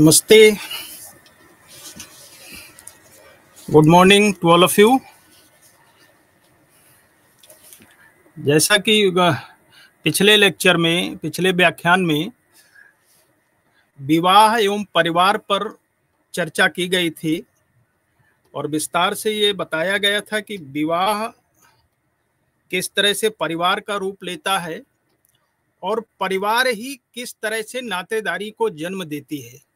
नमस्ते, good morning to all of you. जैसा कि पिछले व्याख्यान में विवाह एवं परिवार पर चर्चा की गई थी और विस्तार से ये बताया गया था कि विवाह किस तरह से परिवार का रूप लेता है और परिवार ही किस तरह से नातेदारी को जन्म देती है।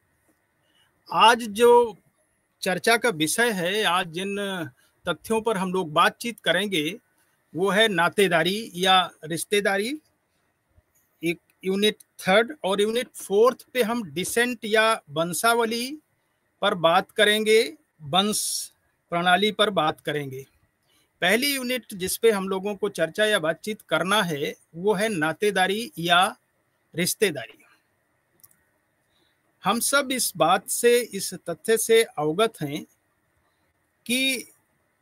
आज जो चर्चा का विषय है, आज जिन तथ्यों पर हम लोग बातचीत करेंगे वो है नातेदारी या रिश्तेदारी। एक यूनिट 3 और यूनिट 4 पे हम डिसेंट या वंशावली पर बात करेंगे, वंश प्रणाली पर बात करेंगे। पहली यूनिट जिस पे हम लोगों को चर्चा या बातचीत करना है वो है नातेदारी या रिश्तेदारी। हम सब इस बात से, इस तथ्य से अवगत हैं कि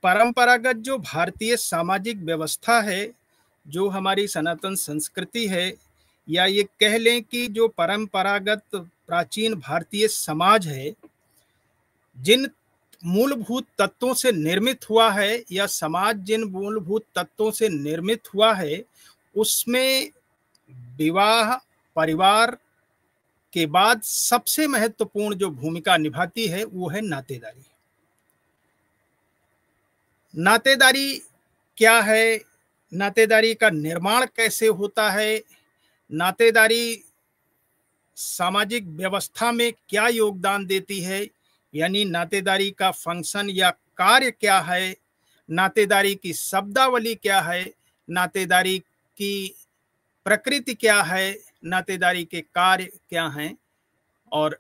परंपरागत जो भारतीय सामाजिक व्यवस्था है, जो हमारी सनातन संस्कृति है, या ये कह लें कि जो परंपरागत प्राचीन भारतीय समाज है, जिन मूलभूत तत्वों से निर्मित हुआ है या समाज जिन मूलभूत तत्वों से निर्मित हुआ है, उसमें विवाह परिवार के बाद सबसे महत्वपूर्ण जो भूमिका निभाती है वो है नातेदारी। नातेदारी क्या है, नातेदारी का निर्माण कैसे होता है, नातेदारी सामाजिक व्यवस्था में क्या योगदान देती है, यानी नातेदारी का फंक्शन या कार्य क्या है, नातेदारी की शब्दावली क्या है, नातेदारी की प्रकृति क्या है, नातेदारी के कार्य क्या हैं और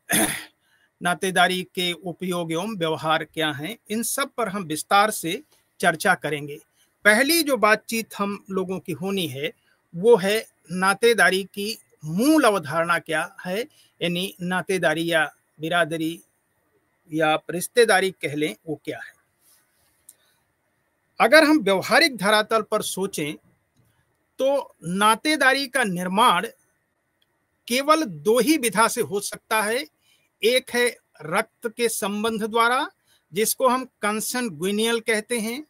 नातेदारी के उपयोग एवं व्यवहार क्या हैं, इन सब पर हम विस्तार से चर्चा करेंगे। पहली जो बातचीत हम लोगों की होनी है वो है नातेदारी की मूल अवधारणा क्या है, यानी नातेदारी या बिरादरी या रिश्तेदारी कह लें वो क्या है। अगर हम व्यवहारिक धरातल पर सोचें तो नातेदारी का निर्माण केवल दो ही विधा से हो सकता है। एक है रक्त के संबंध द्वारा, जिसको हम कंसंगुइनियल कहते हैं।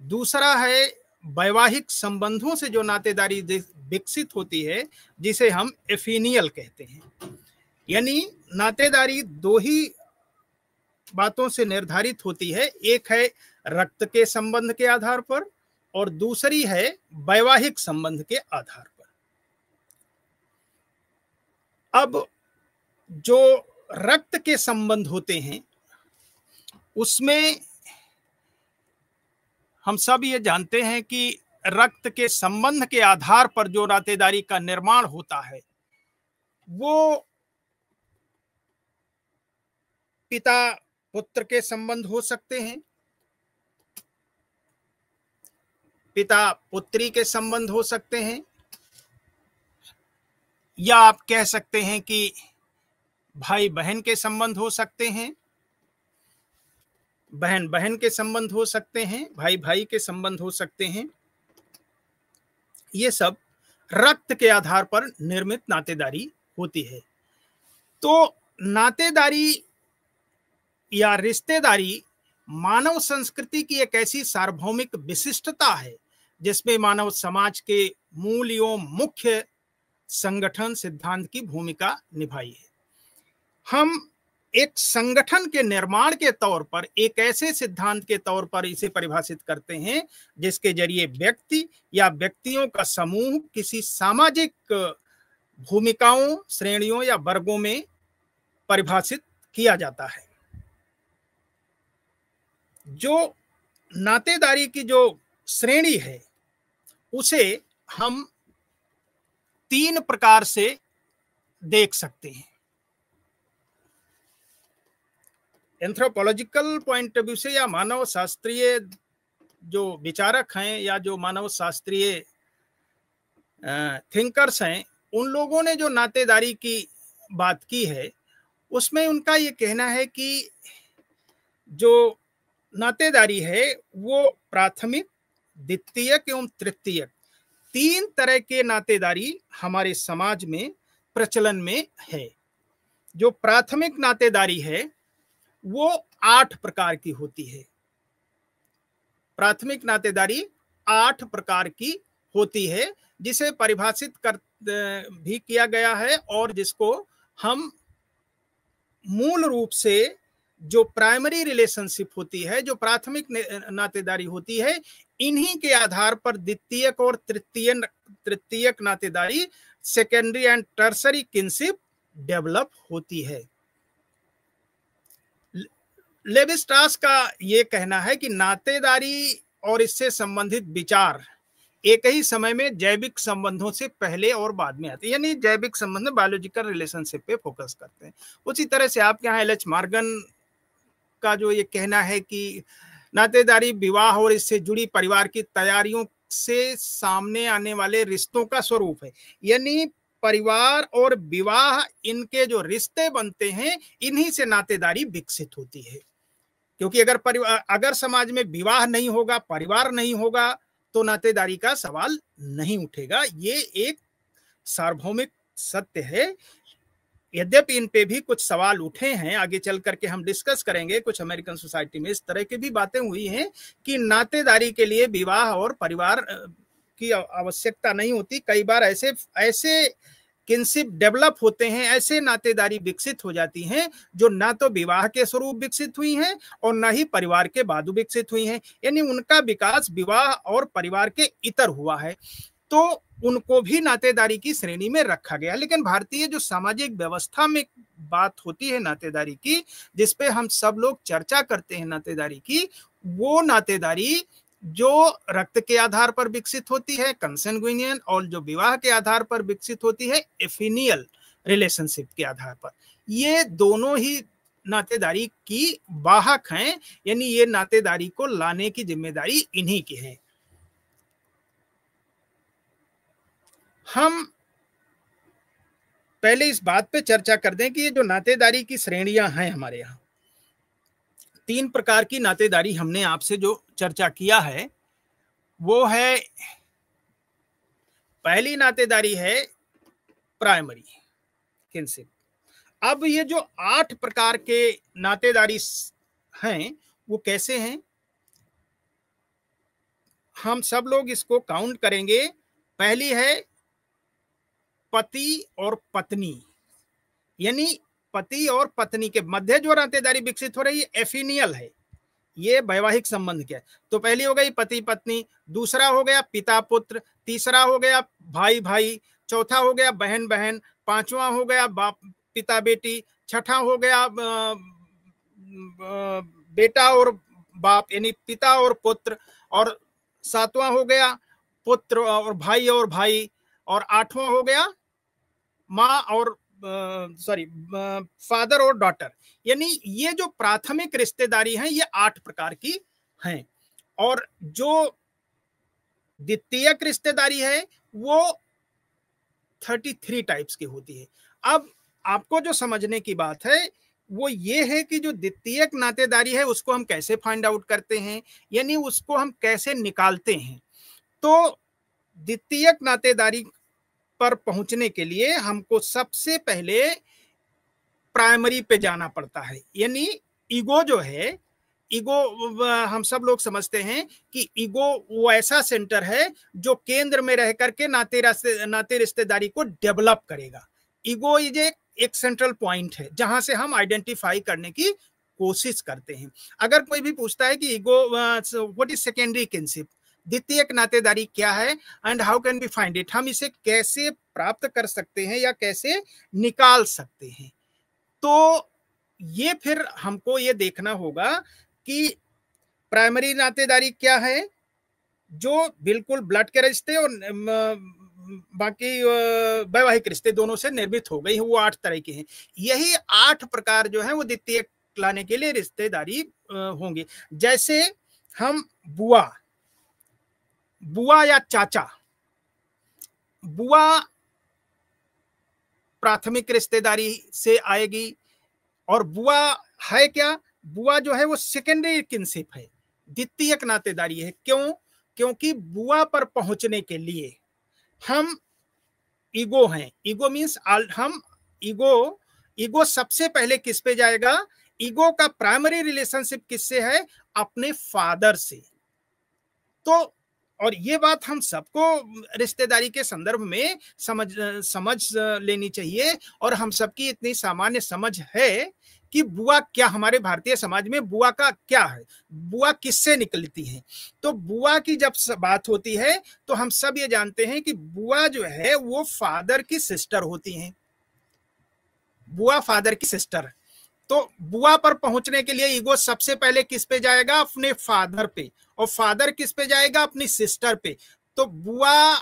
दूसरा है वैवाहिक संबंधों से जो नातेदारी विकसित होती है, जिसे हम एफिनियल कहते हैं। यानी नातेदारी दो ही बातों से निर्धारित होती है, एक है रक्त के संबंध के आधार पर और दूसरी है वैवाहिक संबंध के आधार पर। अब जो रक्त के संबंध होते हैं उसमें हम सब ये जानते हैं कि रक्त के संबंध के आधार पर जो नातेदारी का निर्माण होता है वो पिता पुत्र के संबंध हो सकते हैं, पिता पुत्री के संबंध हो सकते हैं, या आप कह सकते हैं कि भाई बहन के संबंध हो सकते हैं, बहन बहन के संबंध हो सकते हैं, भाई भाई के संबंध हो सकते हैं। ये सब रक्त के आधार पर निर्मित नातेदारी होती है। तो नातेदारी या रिश्तेदारी मानव संस्कृति की एक ऐसी सार्वभौमिक विशिष्टता है जिसमें मानव समाज के मूल एवं मुख्य संगठन सिद्धांत की भूमिका निभाई है। हम एक संगठन के निर्माण के तौर पर, एक ऐसे सिद्धांत के तौर पर इसे परिभाषित करते हैं जिसके जरिए व्यक्ति या व्यक्तियों का समूह किसी सामाजिक भूमिकाओं, श्रेणियों या वर्गों में परिभाषित किया जाता है। जो नातेदारी की जो श्रेणी है उसे हम 3 प्रकार से देख सकते हैं। एंथ्रोपोलॉजिकल पॉइंट ऑफ व्यू से या मानव शास्त्रीय जो विचारक हैं या जो मानव शास्त्रीय थिंकर्स हैं, उन लोगों ने जो नातेदारी की बात की है उसमें उनका ये कहना है कि जो नातेदारी है वो प्राथमिक, द्वितीयक एवं तृतीयक 3 तरह के नातेदारी हमारे समाज में प्रचलन में है। जो प्राथमिक नातेदारी है वो 8 प्रकार की होती है। प्राथमिक नातेदारी 8 प्रकार की होती है, जिसे परिभाषित कर भी किया गया है और जिसको हम मूल रूप से जो प्राइमरी रिलेशनशिप होती है, जो प्राथमिक नातेदारी होती है, इन्हीं के आधार पर द्वितीयक और तृतीयक नातेदारी, secondary and tertiary kinship develop होती है। लेवी स्ट्रास का यह कहना है कि नातेदारी और इससे संबंधित विचार एक ही समय में जैविक संबंधों से पहले और बाद में आते हैं, यानी जैविक संबंध बायोलॉजिकल रिलेशनशिप पे फोकस करते हैं। उसी तरह से आपके यहाँ एल.एच. मॉर्गन का जो ये कहना है कि नातेदारी विवाह और इससे जुड़ी परिवार की तैयारियों से सामने आने वाले रिश्तों का स्वरूप है, यानी परिवार और विवाह, इनके जो रिश्ते बनते हैं, इन्हीं से नातेदारी विकसित होती है। क्योंकि अगर समाज में विवाह नहीं होगा, परिवार नहीं होगा, तो नातेदारी का सवाल नहीं उठेगा। ये एक सार्वभौमिक सत्य है। यद्यपि इन पे भी कुछ सवाल उठे हैं, आगे चल करके हम डिस्कस करेंगे। कुछ अमेरिकन सोसाइटी में इस तरह की भी बातें हुई हैं कि नातेदारी के लिए विवाह और परिवार की आवश्यकता नहीं होती। कई बार ऐसे किनशिप डेवलप होते हैं, ऐसे नातेदारी विकसित हो जाती हैं जो ना तो विवाह के स्वरूप विकसित हुई हैं और ना ही परिवार के बाद विकसित हुई हैं, यानी उनका विकास विवाह और परिवार के इतर हुआ है, तो उनको भी नातेदारी की श्रेणी में रखा गया। लेकिन भारतीय जो सामाजिक व्यवस्था में बात होती है नातेदारी की, जिसपे हम सब लोग चर्चा करते हैं नातेदारी की, वो नातेदारी जो रक्त के आधार पर विकसित होती है, कंसंगुइनियन, और जो विवाह के आधार पर विकसित होती है, एफिनियल रिलेशनशिप के आधार पर, ये दोनों ही नातेदारी की वाहक हैं, यानी ये नातेदारी को लाने की जिम्मेदारी इन्हीं की है। हम पहले इस बात पे चर्चा कर दें कि ये जो नातेदारी की श्रेणियां हैं हमारे यहाँ, 3 प्रकार की नातेदारी हमने आपसे जो चर्चा किया है वो है, पहली नातेदारी है प्राइमरी किनशिप। अब ये जो 8 प्रकार के नातेदारी हैं वो कैसे हैं, हम सब लोग इसको काउंट करेंगे। पहली है पति और पत्नी, यानी पति और पत्नी के मध्य जो नातेदारी विकसित हो रही है एफिनियल है, ये वैवाहिक संबंध क्या है। तो पहली हो गई पति पत्नी, दूसरा हो गया पिता पुत्र, तीसरा हो गया भाई भाई, चौथा हो गया बहन बहन, पांचवा हो गया बाप पिता बेटी, छठा हो गया बेटा और बाप यानी पिता और पुत्र, और सातवां हो गया पुत्र और भाई, और आठवां हो गया माँ और फादर और डॉटर। यानी ये जो प्राथमिक रिश्तेदारी हैं ये 8 प्रकार की हैं, और जो द्वितीयक रिश्तेदारी है वो 33 टाइप्स की होती है। अब आपको जो समझने की बात है वो ये है कि जो द्वितीयक नातेदारी है उसको हम कैसे फाइंड आउट करते हैं, यानी उसको हम कैसे निकालते हैं। तो द्वितीयक नातेदारी पर पहुंचने के लिए हमको सबसे पहले प्राइमरी पे जाना पड़ता है, यानी ईगो जो है, ईगो हम सब लोग समझते हैं कि ईगो वो ऐसा सेंटर है जो केंद्र में रह करके नाते रिश्तेदारी को डेवलप करेगा। ईगो इज एक सेंट्रल पॉइंट है जहां से हम आइडेंटिफाई करने की कोशिश करते हैं। अगर कोई भी पूछता है कि ego what is secondary kinship, द्वितीयक नातेदारी क्या है and how can be find it, हम इसे कैसे प्राप्त कर सकते हैं या कैसे निकाल सकते हैं, तो ये फिर हमको ये देखना होगा कि प्राइमरी नातेदारी क्या है जो बिल्कुल ब्लड के रिश्ते और बाकी वैवाहिक रिश्ते दोनों से निर्मित हो गई है, वो 8 तरह के हैं। यही 8 प्रकार जो है वो द्वितीयक लाने के लिए रिश्तेदारी होंगे। जैसे हम बुआ या चाचा, बुआ प्राथमिक रिश्तेदारी से आएगी, और बुआ है क्या, बुआ जो है वो सेकेंडरी किनशिप है, द्वितीयक नातेदारी है। क्यों? क्योंकि बुआ पर पहुंचने के लिए हम ईगो हैं, ईगो मीन्स हम ईगो ईगो सबसे पहले किस पे जाएगा? ईगो का प्राइमरी रिलेशनशिप किससे है? अपने फादर से। तो और ये बात हम सबको रिश्तेदारी के संदर्भ में समझ लेनी चाहिए, और हम सबकी इतनी सामान्य समझ है कि बुआ क्या, हमारे भारतीय समाज में बुआ का क्या है, बुआ किससे निकलती है। तो बुआ की जब बात होती है तो हम सब ये जानते हैं कि बुआ जो है वो फादर की सिस्टर होती हैं। बुआ फादर की सिस्टर। तो बुआ पर पहुंचने के लिए ईगो सबसे पहले किस पे जाएगा? अपने फादर पे। और फादर किस पे जाएगा? अपनी सिस्टर पे। तो बुआ,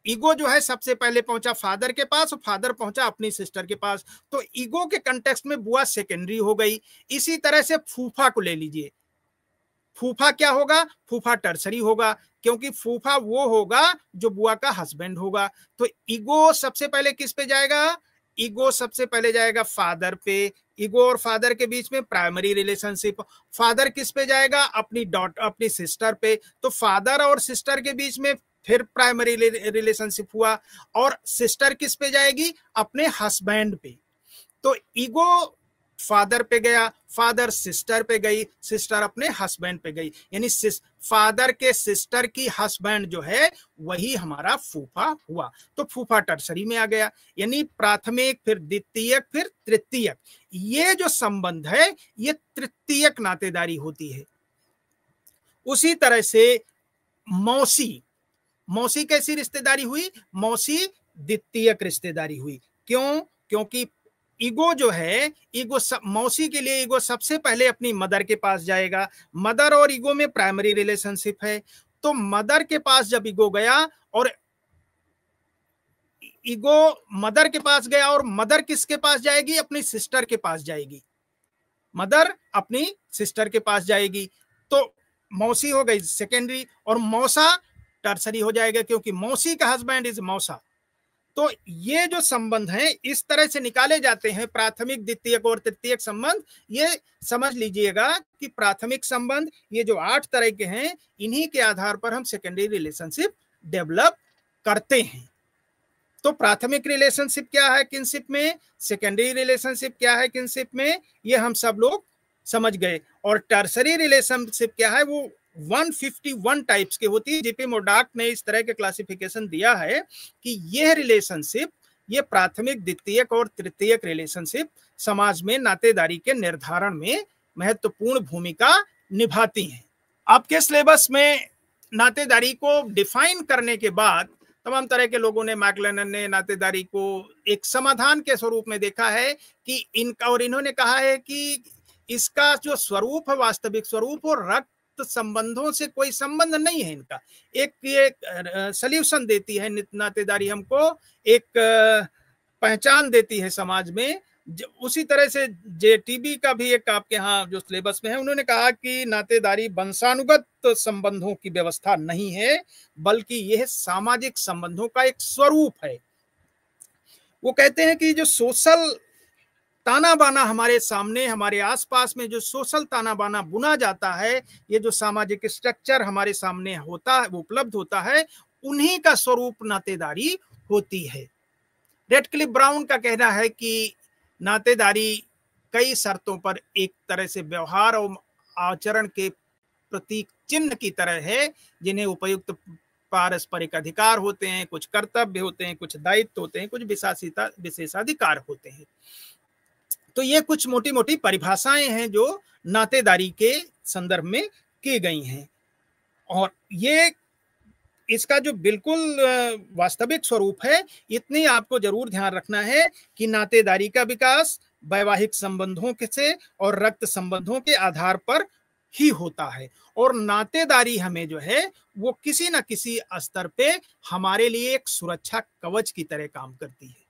ईगो जो है सबसे पहले पहुंचा फादर के पास और फादर पहुंचा अपनी सिस्टर के पास। तो ईगो के कंटेक्स्ट में बुआ सेकेंडरी हो गई। इसी तरह से फूफा को ले लीजिए। फूफा क्या होगा? फूफा टर्सरी होगा, क्योंकि फूफा वो होगा जो बुआ का हस्बैंड होगा। तो ईगो सबसे पहले किस पे जाएगा? ईगो सबसे पहले जाएगा फादर पे। ईगो और फादर के बीच में प्राइमरी रिलेशनशिप। फादर किस पे जाएगा? अपनी सिस्टर पे। तो फादर और सिस्टर के बीच में फिर प्राइमरी रिलेशनशिप हुआ। और सिस्टर किस पे जाएगी? अपने हस्बैंड पे। तो ईगो फादर पे गया, फादर सिस्टर पे गई, सिस्टर अपने हस्बैंड पे गई, यानी फादर के सिस्टर की हस्बैंड जो है वही हमारा फूफा हुआ। तो फूफा टर्सरी में आ गया, यानी प्राथमिक, फिर द्वितीयक, फिर तृतीयक। ये जो संबंध है ये तृतीयक नातेदारी होती है। उसी तरह से मौसी, मौसी कैसी रिश्तेदारी हुई? मौसी द्वितीयक रिश्तेदारी हुई। क्यों? क्योंकि ईगो जो है, मौसी के लिए ईगो सबसे पहले अपनी मदर के पास जाएगा। मदर और ईगो में प्राइमरी रिलेशनशिप है। तो मदर के पास जब ईगो गया और ईगो मदर के पास गया, और मदर किसके पास जाएगी? अपनी सिस्टर के पास जाएगी। मदर अपनी सिस्टर के पास जाएगी। तो मौसी हो गई सेकेंडरी, और मौसा टर्सरी हो जाएगा, क्योंकि मौसी का हस्बैंड इज मौसा। तो ये जो संबंध हैं इस तरह से निकाले जाते हैं, प्राथमिक, द्वितीयक और तृतीयक संबंध। ये समझ लीजिएगा कि प्राथमिक संबंध ये जो 8 तरह के हैं, इन्हीं के आधार पर हम सेकेंडरी रिलेशनशिप डेवलप करते हैं। तो प्राथमिक रिलेशनशिप क्या है किनशिप में, सेकेंडरी रिलेशनशिप क्या है किनशिप में, ये हम सब लोग समझ गए। और टर्सरी रिलेशनशिप क्या है, वो 151 टाइप्स की होती है। जेपी मोडाक ने इस तरह के क्लासिफिकेशन दिया है कि यह रिलेशनशिप, ये प्राथमिक, द्वितीयक और तृतीयक रिलेशनशिप समाज में नातेदारी के निर्धारण में महत्वपूर्ण भूमिका निभाती हैं। आपके सिलेबस में नातेदारी को डिफाइन करने के बाद तमाम तरह के लोगों ने, मैकलेनन ने नातेदारी को एक समाधान के स्वरूप में देखा है कि इनका, और इन्होंने कहा है कि इसका जो स्वरूप है, वास्तविक स्वरूप, और रक्त संबंधों से कोई संबंध नहीं है इनका। एक ये सल्यूशन देती है नातेदारी, हमको एक पहचान देती है समाज में। उसी तरह से जेटीबी का भी एक आपके यहाँ जो सिलेबस में है, उन्होंने कहा कि नातेदारी वंशानुगत संबंधों की व्यवस्था नहीं है, बल्कि यह सामाजिक संबंधों का एक स्वरूप है। वो कहते हैं कि जो सोशल ताना बाना हमारे सामने, हमारे आसपास में जो सोशल ताना बाना बुना जाता है, ये जो सामाजिक स्ट्रक्चर हमारे सामने होता है, वो उपलब्ध होता है, उन्हीं का स्वरूप नातेदारी होती है। रेडक्लिफ ब्राउन का कहना है कि नातेदारी कई शर्तों पर एक तरह से व्यवहार और आचरण के प्रतीक चिन्ह की तरह है, जिन्हें उपयुक्त पारस्परिक अधिकार होते हैं, कुछ कर्तव्य होते हैं, कुछ दायित्व होते हैं, कुछ विशेषाधिकार होते हैं। तो ये कुछ मोटी मोटी परिभाषाएं हैं जो नातेदारी के संदर्भ में की गई हैं। और ये इसका जो बिल्कुल वास्तविक स्वरूप है, इतनी आपको जरूर ध्यान रखना है कि नातेदारी का विकास वैवाहिक संबंधों से और रक्त संबंधों के आधार पर ही होता है। और नातेदारी हमें जो है वो किसी न किसी स्तर पे हमारे लिए एक सुरक्षा कवच की तरह काम करती है।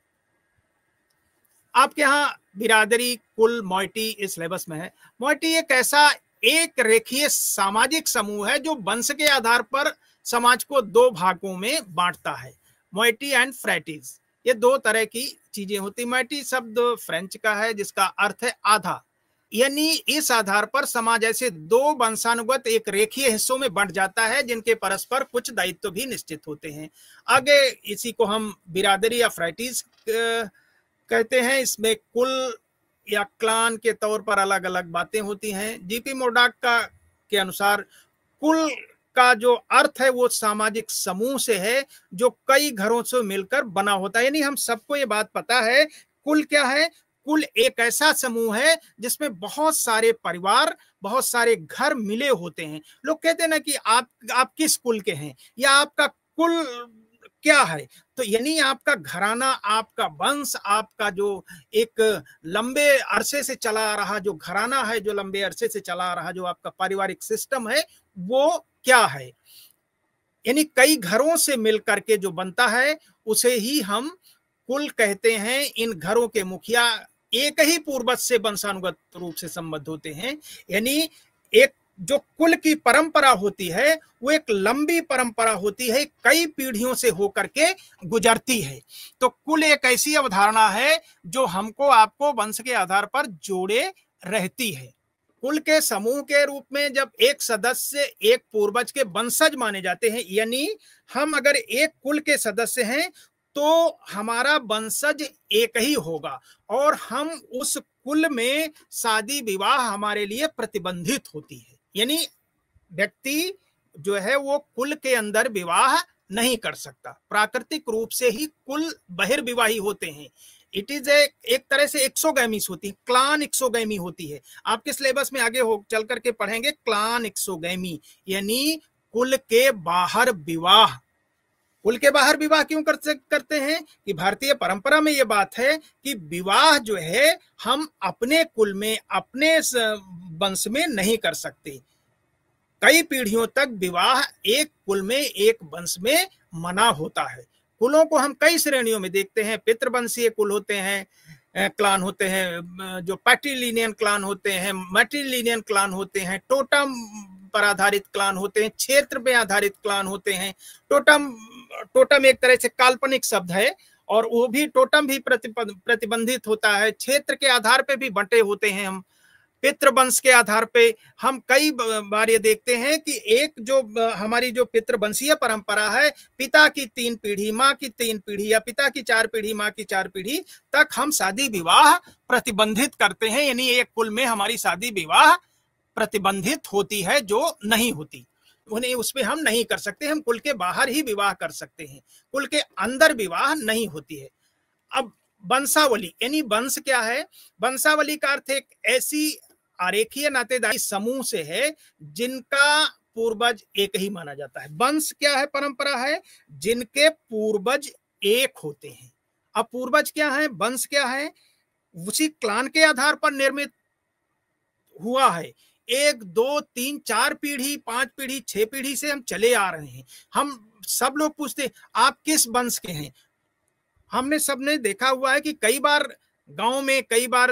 आपके यहाँ बिरादरी, कुल, मॉइटी इस सिलेबस में है। मॉइटी एक ऐसा एक रेखीय सामाजिक समूह है जो वंश के आधार पर समाज को 2 भागों में बांटता है, मॉइटी एंड फ्रैटीज। ये 2 तरह की चीजें होती। मॉइटी शब्द फ्रेंच का है जिसका अर्थ है आधा, यानी इस आधार पर समाज ऐसे 2 वंशानुगत एक रेखीय हिस्सों में बंट जाता है, जिनके परस्पर कुछ दायित्व भी निश्चित होते हैं। आगे इसी को हम बिरादरी या फ्रैटीज कहते हैं इसमें कुल या क्लान के तौर पर अलग अलग बातें होती हैं। जीपी मोरडॉक का के अनुसार कुल का जो अर्थ है वो सामाजिक समूह से है जो कई घरों से मिलकर बना होता है। यानी हम सबको ये बात पता है कुल क्या है। कुल एक ऐसा समूह है जिसमें बहुत सारे परिवार, बहुत सारे घर मिले होते हैं। लोग कहते हैं ना कि आप किस कुल के हैं या आपका कुल क्या है, तो यानी आपका घराना, आपका वंश, आपका जो एक लंबे अरसे से चला आ रहा जो घराना है, जो लंबे अरसे से चला आ रहा जो आपका पारिवारिक सिस्टम है, वो क्या है। यानी कई घरों से मिल करके जो बनता है उसे ही हम कुल कहते हैं। इन घरों के मुखिया एक ही पूर्वज से वंशानुगत रूप से संबद्ध होते हैं। यानी एक जो कुल की परंपरा होती है वो एक लंबी परंपरा होती है, कई पीढ़ियों से होकर के गुजरती है। तो कुल एक ऐसी अवधारणा है जो हमको आपको वंश के आधार पर जोड़े रहती है। कुल के समूह के रूप में जब एक सदस्य एक पूर्वज के वंशज माने जाते हैं, यानी हम अगर एक कुल के सदस्य हैं तो हमारा वंशज एक ही होगा और हम उस कुल में शादी विवाह हमारे लिए प्रतिबंधित होती है। यानी व्यक्ति जो है वो कुल के अंदर विवाह नहीं कर सकता। प्राकृतिक रूप से ही कुल बहिर्विवाही होते हैं। इट इज एक तरह से एक्सोगैमीज होती है, क्लान एक्सोगैमी होती है। आपके सिलेबस में आगे हो चल करके पढ़ेंगे क्लान एक्सोगैमी, यानी कुल के बाहर विवाह। कुल के बाहर विवाह क्यों करते हैं कि भारतीय परंपरा में यह बात है कि विवाह जो है हम अपने कुल में, अपने वंश में नहीं कर सकते। कई पीढ़ियों तक विवाह एक कुल में, एक वंश में मना होता है। कुलों को हम कई श्रेणियों में देखते हैं। पितृवंशीय कुल होते हैं, क्लान होते हैं, जो पैट्रिलिनियन क्लान होते हैं, मैट्रिलिनियन क्लान होते हैं, टोटम पर आधारित क्लान होते हैं, क्षेत्र पे आधारित क्लान होते हैं। टोटम एक तरह से काल्पनिक शब्द है और वो भी टोटम भी प्रतिबंधित होता है। क्षेत्र के आधार पे भी बंटे होते हैं हम। पितृवंश के आधार पे हम कई बार ये देखते हैं कि एक जो हमारी जो पितृवंशीय परंपरा है, पिता की 3 पीढ़ी, माँ की 3 पीढ़ी या पिता की 4 पीढ़ी, माँ की 4 पीढ़ी तक हम शादी विवाह प्रतिबंधित करते हैं। यानी एक कुल में हमारी शादी विवाह प्रतिबंधित होती है, जो नहीं होती उन्हें उस पर हम नहीं कर सकते। हम कुल के बाहर ही विवाह कर सकते हैं, कुल के अंदर विवाह नहीं होती है। अब वंशावली, यानी वंश क्या है। वंशावली का अर्थ एक ऐसी आरेखीय नातेदारी समूह से है जिनका पूर्वज एक ही माना जाता है। वंश क्या है, परंपरा है जिनके पूर्वज एक होते हैं। अब पूर्वज क्या है, वंश क्या है, उसी क्लान के आधार पर निर्मित हुआ है। 1 2 3 4 पीढ़ी, 5 पीढ़ी, 6 पीढ़ी से हम चले आ रहे हैं। हम सब लोग पूछते आप किस वंश के हैं। हमने सबने देखा हुआ है कि कई बार गांव में, कई बार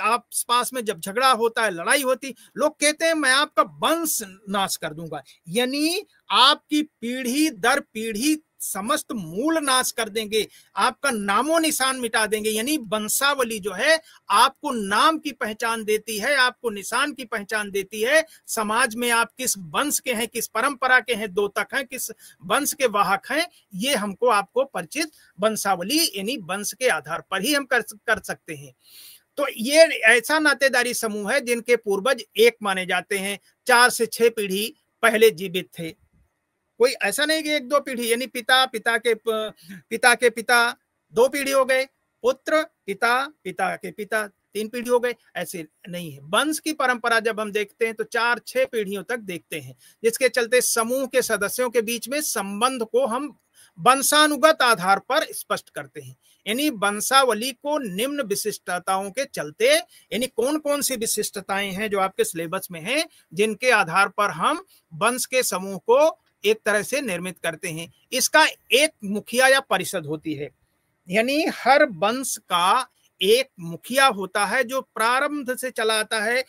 आस पास में जब झगड़ा होता है, लड़ाई होती, लोग कहते हैं मैं आपका वंश नाश कर दूंगा। यानी आपकी पीढ़ी दर पीढ़ी समस्त मूल नाश कर देंगे, आपका नामो निशान मिटा देंगे। यानी वंशावली जो है आपको नाम की पहचान देती है, आपको निशान की पहचान देती है। समाज में आप किस वंश के हैं, किस परंपरा के हैं, दोतक हैं, किस वंश के वाहक हैं, ये हमको आपको परिचित वंशावली यानी वंश के आधार पर ही हम कर सकते हैं। तो ये ऐसा नातेदारी समूह है जिनके पूर्वज एक माने जाते हैं। 4 से 6 पीढ़ी पहले जीवित थे। कोई ऐसा नहीं कि 1 2 पीढ़ी, यानी पिता के पिता 2 पीढ़ी हो गए, पुत्र पिता के पिता 3 पीढ़ी हो गए, ऐसे नहीं है। वंश की परंपरा जब हम देखते हैं तो 4 6 पीढ़ियों तक देखते हैं, जिसके चलते समूह के सदस्यों के बीच में संबंध को हम वंशानुगत आधार पर स्पष्ट करते हैं। यानी वंशावली को निम्न विशिष्टताओं के चलते, यानी कौन कौन सी विशिष्टताएं हैं जो आपके सिलेबस में हैं, जिनके आधार पर हम वंश के समूह को एक तरह से निर्मित करते हैं। इसका एक मुखिया या परिषद होती है। यानी हर वंश का एक मुखिया होता है जो प्रारंभ से चला आता है।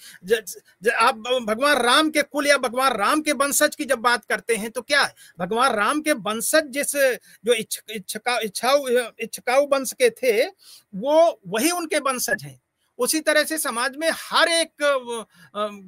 आप भगवान राम के कुल या भगवान राम के वंशज की जब बात करते हैं तो क्या है, भगवान राम के वंशज जिस जो इच्छकाऊ वंश के थे वो वही उनके वंशज हैं। उसी तरह से समाज में हर एक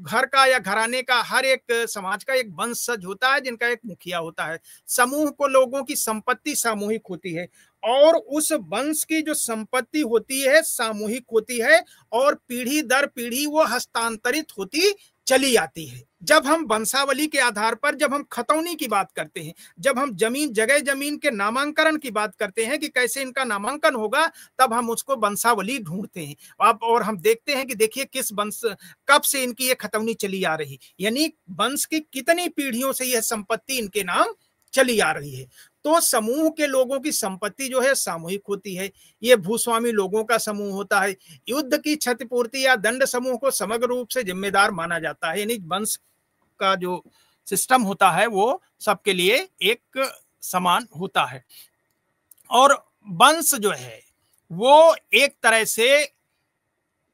घर का या घराने का, हर एक समाज का एक वंशज होता है जिनका एक मुखिया होता है। समूह को लोगों की संपत्ति सामूहिक होती है और उस वंश की जो संपत्ति होती है सामूहिक होती है और पीढ़ी दर पीढ़ी वो हस्तांतरित होती चली आती है। जब हम वंशावली के आधार पर, जब हम खतौनी की बात करते हैं, जब हम जमीन जगह जमीन के नामांकन की बात करते हैं कि कैसे इनका नामांकन होगा, तब हम उसको वंशावली ढूंढते हैं अब, और हम देखते हैं कि देखिए किस वंश, कब से इनकी ये खतौनी चली आ रही, यानी वंश की कितनी पीढ़ियों से यह संपत्ति इनके नाम चली आ रही है। तो समूह के लोगों की संपत्ति जो है सामूहिक होती है। ये भूस्वामी लोगों का समूह होता है। युद्ध की क्षतिपूर्ति या दंड समूह को समग्र रूप से जिम्मेदार माना जाता है, यानी वंश का जो सिस्टम होता है वो सबके लिए एक समान होता है। और वंश जो है वो एक तरह से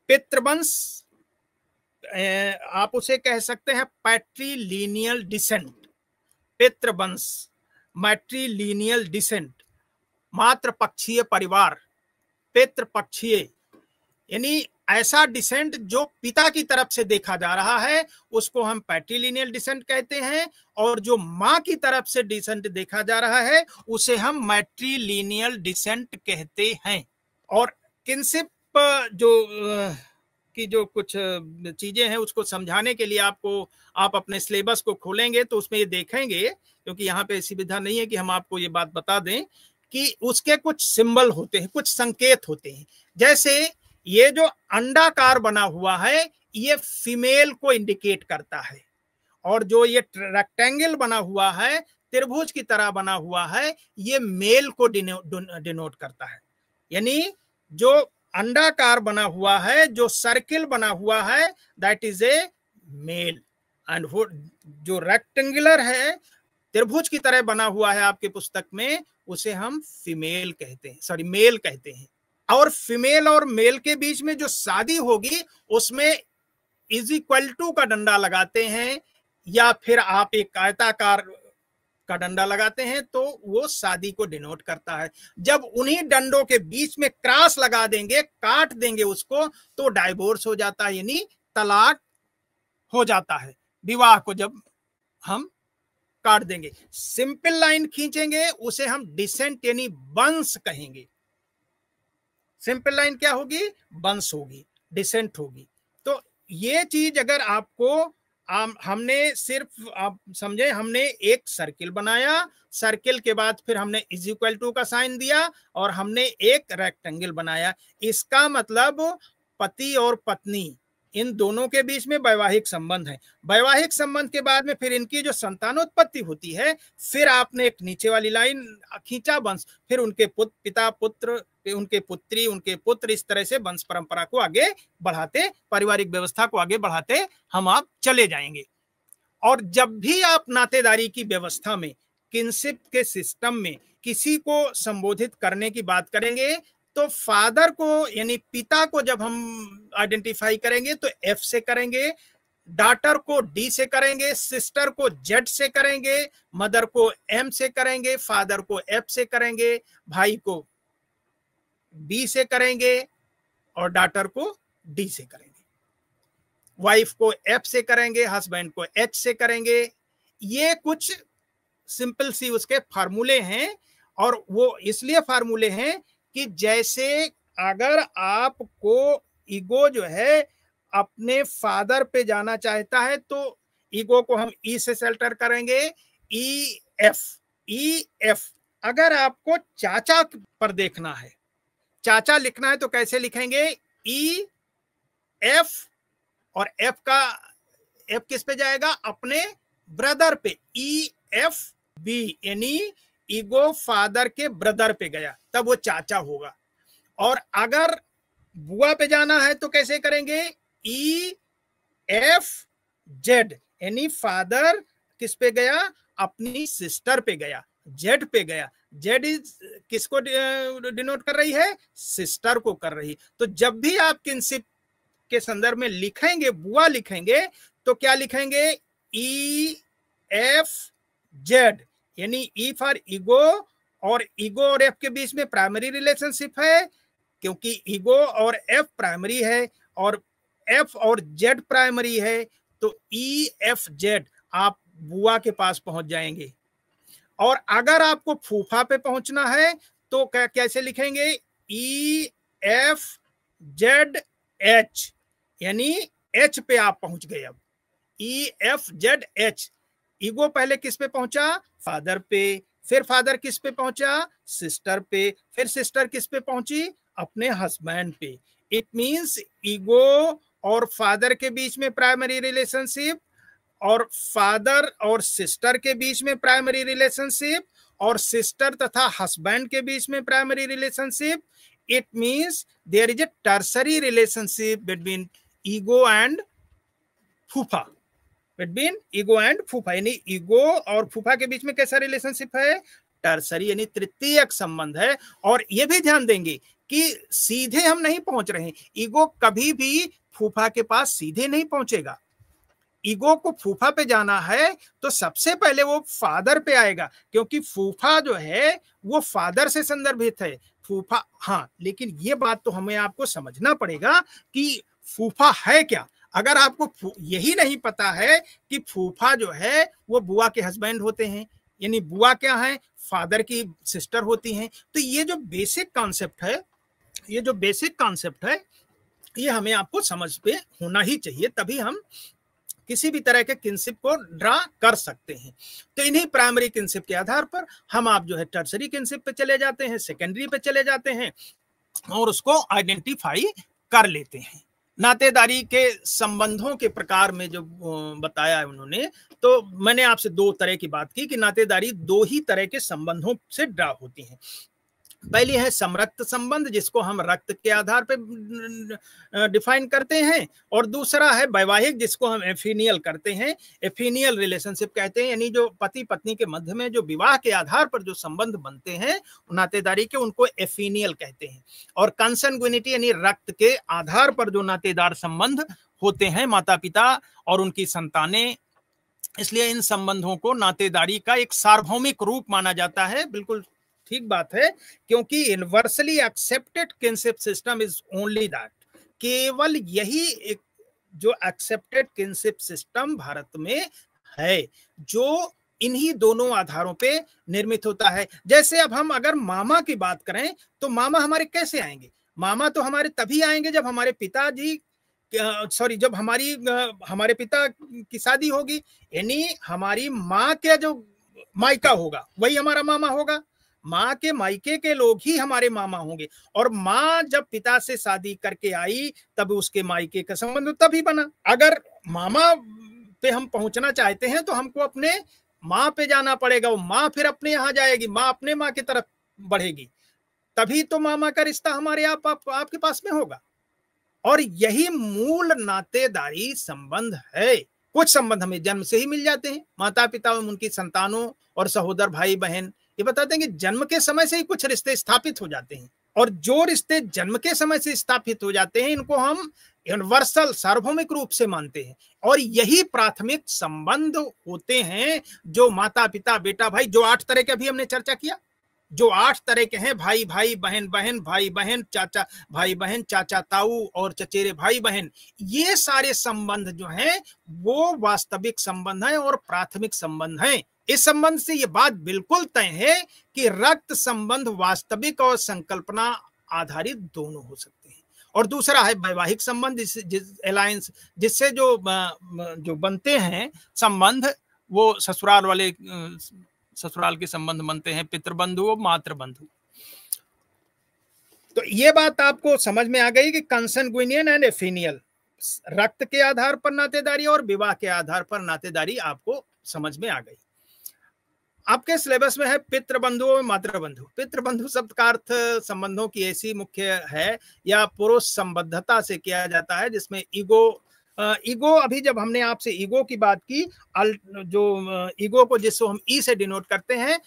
पितृवंश, आप उसे कह सकते हैं पैट्रीलिनियल डिसेंट। पितृवंश, मैट्रीलिनियल डिसेंट, मातृपक्षीय परिवार, पितृपक्षीय, यानी ऐसा डिसेंट जो पिता की तरफ से देखा जा रहा है उसको हम पैट्रीलिनियल डिसेंट कहते हैं, और जो मां की तरफ से डिसेंट देखा जा रहा है उसे हम मैट्रीलिनियल डिसेंट कहते हैं। और किनशिप की जो कुछ चीजें हैं उसको समझाने के लिए आप अपने सिलेबस को खोलेंगे तो उसमें ये देखेंगे, क्योंकि यहाँ पे ऐसी विधा नहीं है कि हम आपको ये बात बता दें, कि उसके कुछ सिंबल होते हैं, कुछ संकेत होते हैं। जैसे ये जो अंडाकार बना हुआ है ये फीमेल को इंडिकेट करता है, और जो ये रेक्टेंगल बना हुआ है, त्रिभुज की तरह बना हुआ है, ये मेल को डिनोट करता है। यानी जो अंडाकार बना हुआ है, जो सर्किल बना हुआ है, that is a male, and जो रेक्टेंगुलर है, त्रिभुज की तरह बना हुआ है आपकी पुस्तक में, उसे हम फीमेल कहते हैं, सॉरी मेल कहते हैं। और फीमेल और मेल के बीच में जो शादी होगी उसमें इज इक्वल टू का डंडा लगाते हैं, या फिर आप एक आयताकार का डंडा लगाते हैं तो वो शादी को डिनोट करता है। जब उन्हीं डंडों के बीच में क्रॉस लगा देंगे, काट देंगे उसको, तो डाइवोर्स हो जाता है, यानी तलाक हो जाता है। विवाह को जब हम काट देंगे, सिंपल लाइन खींचेंगे, उसे हम डिसेंट यानी वंश कहेंगे। सिंपल लाइन क्या होगी? वंश होगी, डिसेंट होगी। तो ये चीज अगर आपको हमने सिर्फ आप समझे, हमने एक सर्किल बनाया, सर्किल के बाद फिर हमने इज इक्वल टू का साइन दिया और हमने एक रेक्टेंगल बनाया। इसका मतलब पति और पत्नी इन दोनों के बीच में वैवाहिक संबंध है। वैवाहिक संबंध के बाद में फिर इनकी जो संतानोत्पत्ति होती है, फिर आपने एक नीचे वाली लाइन खींचा वंश, फिर उनके पिता पुत्र, उनके पुत्री, उनके पुत्र, इस तरह से वंश परंपरा को आगे बढ़ाते, पारिवारिक व्यवस्था को आगे बढ़ाते हम आप चले जाएंगे। और जब भी आप नातेदारी की व्यवस्था में, किनशिप के सिस्टम में किसी को संबोधित करने की बात करेंगे तो फादर को यानी पिता को जब हम आइडेंटिफाई करेंगे तो एफ से करेंगे, डॉटर को डी से करेंगे, सिस्टर को जेड से करेंगे, मदर को एम से करेंगे, फादर को एफ से करेंगे, भाई को बी से करेंगे और डॉटर को डी से करेंगे, वाइफ को एफ से करेंगे, हस्बैंड को एच से करेंगे। ये कुछ सिंपल सी उसके फार्मूले हैं, और वो इसलिए फार्मूले हैं कि जैसे अगर आपको ईगो जो है अपने फादर पे जाना चाहता है तो ईगो को हम ई से सेल्टर करेंगे, ई एफ। अगर आपको चाचा पर देखना है, चाचा लिखना है तो कैसे लिखेंगे? ई एफ, और एफ किस पे जाएगा? अपने ब्रदर पे, ई एफ बी, यानी ईगो फादर के ब्रदर पे गया, तब वो चाचा होगा। और अगर बुआ पे जाना है तो कैसे करेंगे? ई एफ जेड, यानी फादर किस पे गया? अपनी सिस्टर पे गया, जेड पे गया। जेड इज किसको डिनोट कर रही है? सिस्टर को कर रही। तो जब भी आप किनशिप के संदर्भ में लिखेंगे, बुआ लिखेंगे, तो क्या लिखेंगे? ई एफ जेड, यानी ई फॉर ईगो, और ईगो और एफ के बीच में प्राइमरी रिलेशनशिप है, क्योंकि ईगो और एफ प्राइमरी है, और एफ और जेड प्राइमरी है तो ई एफ जेड आप बुआ के पास पहुंच जाएंगे। और अगर आपको फूफा पे पहुंचना है तो कैसे लिखेंगे, ई एफ जेड एच, यानी एच पे आप पहुंच गए। अब E F Z H, ego पहले किस पे पहुंचा, फादर पे, फिर फादर किस पे पहुंचा, सिस्टर पे, फिर सिस्टर किस पे पहुंची, अपने हस्बैंड पे। इट मींस ईगो और फादर के बीच में प्राइमरी रिलेशनशिप, और फादर और सिस्टर के बीच में प्राइमरी रिलेशनशिप, और सिस्टर तथा हस्बैंड के बीच में primary relationship. It means there is a tertiary relationship between ego and फूफा, बिटवीन ईगो एंड फूफा, यानी ईगो और फूफा के बीच में कैसा रिलेशनशिप है, टर्सरी यानी तृतीयक संबंध है। और ये भी ध्यान देंगे कि सीधे हम नहीं पहुंच रहे हैं, ईगो कभी भी फूफा के पास सीधे नहीं पहुंचेगा। ईगो को फूफा पे जाना है तो सबसे पहले वो फादर पे आएगा, क्योंकि फूफा जो है वो फादर से संदर्भित है। फूफा, हाँ, लेकिन ये बात तो हमें आपको समझना पड़ेगा कि फूफा है क्या। अगर आपको यही नहीं पता है कि फूफा जो है वो बुआ के हस्बैंड होते हैं, यानी बुआ क्या है, फादर की सिस्टर होती हैं, तो ये जो बेसिक कॉन्सेप्ट है, ये हमें आपको समझ पे होना ही चाहिए, तभी हम किसी भी तरह के किनशिप को ड्रा कर सकते हैं। तो इन्हीं प्राइमरी किनशिप के आधार पर हम आप जो है टर्सरी किनशिप पे चले जाते हैं, सेकेंडरी पे चले जाते हैं और उसको आइडेंटिफाई कर लेते हैं। नातेदारी के संबंधों के प्रकार में जो बताया है उन्होंने, तो मैंने आपसे दो तरह की बात की कि नातेदारी दो ही तरह के संबंधों से ड्रा होती है। पहली है समरक्त संबंध, जिसको हम रक्त के आधार पर डिफाइन करते हैं, और दूसरा है वैवाहिक, जिसको हम एफिनियल करते हैं, एफिनियल रिलेशनशिप कहते हैं, यानी जो पति पत्नी के मध्य में जो विवाह के आधार पर जो संबंध बनते हैं नातेदारी के, उनको एफिनियल कहते हैं। और कंसंगुइनिटी यानी रक्त के आधार पर जो नातेदार संबंध होते हैं, माता पिता और उनकी संतानें, इसलिए इन संबंधों को नातेदारी का एक सार्वभौमिक रूप माना जाता है। बिल्कुल ठीक बात है, क्योंकि universally accepted kinship system is only that, केवल यही एक जो एक्सेप्टेड किनशिप सिस्टम भारत में है, जो इन्हीं दोनों आधारों पे निर्मित होता है। जैसे अब हम अगर मामा की बात करें तो मामा हमारे कैसे आएंगे, मामा तो हमारे तभी आएंगे जब हमारे पिताजी जब हमारे पिता की शादी होगी, यानी हमारी माँ के जो मायका होगा वही हमारा मामा होगा, माँ के मायके के लोग ही हमारे मामा होंगे। और माँ जब पिता से शादी करके आई तब उसके मायके का संबंध तभी बना। अगर मामा पे हम पहुंचना चाहते हैं तो हमको अपने माँ पे जाना पड़ेगा, वो माँ फिर अपने यहाँ जाएगी, माँ अपने माँ की तरफ बढ़ेगी, तभी तो मामा का रिश्ता हमारे आपके पास में होगा। और यही मूल नातेदारी संबंध है। कुछ संबंध हमें जन्म से ही मिल जाते हैं, माता पिता एवं उनकी संतानों और सहोदर भाई बहन, ये बताते हैं कि जन्म के समय से ही कुछ रिश्ते स्थापित हो जाते हैं। और जो रिश्ते जन्म के समय से स्थापित हो जाते हैं इनको हम यूनिवर्सल सार्वभौमिक रूप से मानते हैं। और यही प्राथमिक संबंध होते हैं जो माता पिता बेटा भाई, जो 8 तरह के अभी हमने चर्चा किया, जो 8 तरह के हैं, भाई भाई बहन बहन भाई बहन चाचा भाई बहन चाचा ताऊ और चचेरे भाई बहन, ये सारे संबंध जो हैं वो वास्तविक संबंध हैं और प्राथमिक संबंध हैं। इस संबंध से ये बात बिल्कुल तय है कि रक्त संबंध वास्तविक और संकल्पना आधारित दोनों हो सकते हैं। और दूसरा है वैवाहिक संबंध, अलायंस, जिससे जो बनते हैं संबंध वो ससुराल के संबंध बनते हैं, पितृबंधु और मातृबंधु। तो ये बात आपको समझ में आ गई कि कंसंगुइनियन एंड एफिनियल, रक्त के आधार पर नातेदारी और विवाह के आधार पर नातेदारी आपको समझ में आ गई। आपके सिलेबस में है पितृबंधु और मातृबंधु। पितृबंधु शब्द का अर्थ संबंधों की ऐसी मुख्य है या पुरुष संबद्धता से किया जाता है जिसमें ईगो, अभी जब हमने आपसे ईगो की बात की, जो ईगो को जिसको हम ई से डिनोट करते हैं,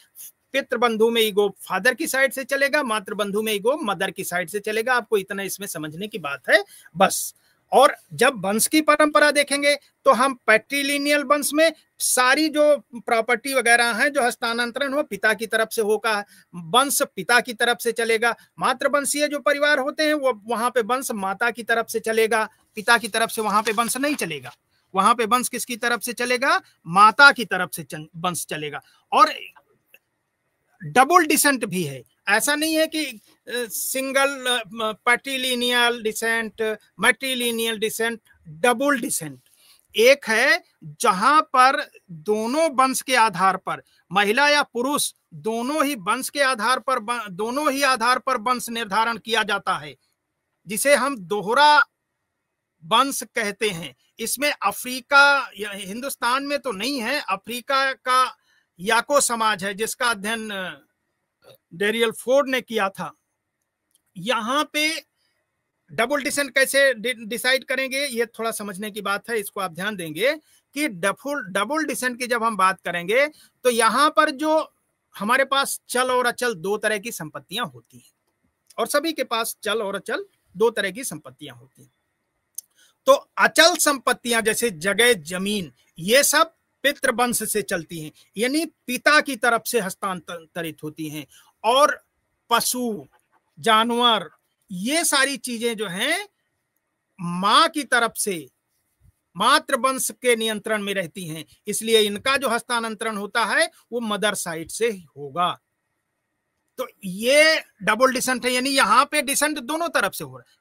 पितृबंधु में ईगो फादर की साइड से चलेगा, मातृबंधु में ईगो मदर की साइड से चलेगा। आपको इतना इसमें समझने की बात है बस। और जब वंश की परंपरा देखेंगे तो हम पैट्रीलिनियल वंश में सारी जो प्रॉपर्टी वगैरह हैं जो हस्तांतरण हो पिता की तरफ से होगा, वंश पिता की तरफ से चलेगा। मातृवंशीय जो परिवार होते हैं वो वहां पे वंश माता की तरफ से चलेगा, पिता की तरफ से वहां पे वंश नहीं चलेगा। वहां पे वंश किसकी तरफ से चलेगा? माता की तरफ से वंश चलेगा। और डबल डिसेंट भी है, ऐसा नहीं है कि single patrilineal descent, matrilineal descent, double descent. एक है जहां पर दोनों वंश के आधार पर, महिला या पुरुष दोनों ही वंश के आधार पर, दोनों ही आधार पर वंश निर्धारण किया जाता है, जिसे हम दोहरा वंश कहते हैं। इसमें अफ्रीका, हिंदुस्तान में तो नहीं है, अफ्रीका का याको समाज है जिसका अध्ययन डेरियल फोर्ड ने किया था। यहां पे डबल डिसेंट कैसे डिसाइड करेंगे, ये थोड़ा समझने की बात है, इसको आप ध्यान देंगे कि डबल डिसेंट की जब हम बात करेंगे तो यहां पर जो हमारे पास चल और अचल दो तरह की संपत्तियां होती हैं, और सभी के पास चल और अचल दो तरह की संपत्तियां होती हैं। तो अचल संपत्तियां जैसे जगह, जमीन, ये सब पितृवंश से चलती हैं, यानी पिता की तरफ से हस्तांतरित होती हैं। और पशु, जानवर, ये सारी चीजें जो हैं मां की तरफ से, मातृवंश के नियंत्रण में रहती हैं, इसलिए इनका जो हस्तांतरण होता है वो मदर साइड से होगा। तो ये डबल डिसेंट है, यानी यहां पे डिसेंट दोनों तरफ से हो रहा है।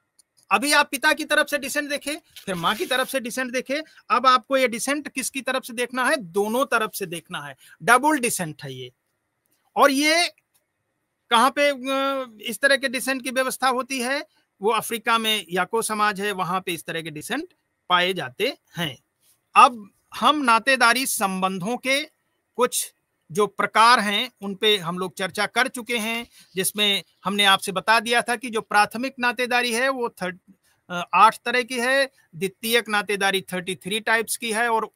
अभी आप पिता की तरफ से डिसेंट देखे, फिर मां की तरफ से डिसेंट देखे, अब आपको ये डिसेंट किसकी तरफ से देखना है? दोनों तरफ से देखना है, डबल डिसेंट है ये। और ये कहां पे इस तरह के डिसेंट की व्यवस्था होती है? वो अफ्रीका में याको समाज है, वहां पे इस तरह के डिसेंट पाए जाते हैं। अब हम नातेदारी संबंधों के कुछ जो प्रकार हैं उन पे हम लोग चर्चा कर चुके हैं, जिसमें हमने आपसे बता दिया था कि जो प्राथमिक नातेदारी है वो 8 तरह की है, द्वितीयक नातेदारी 33 टाइप्स की है, और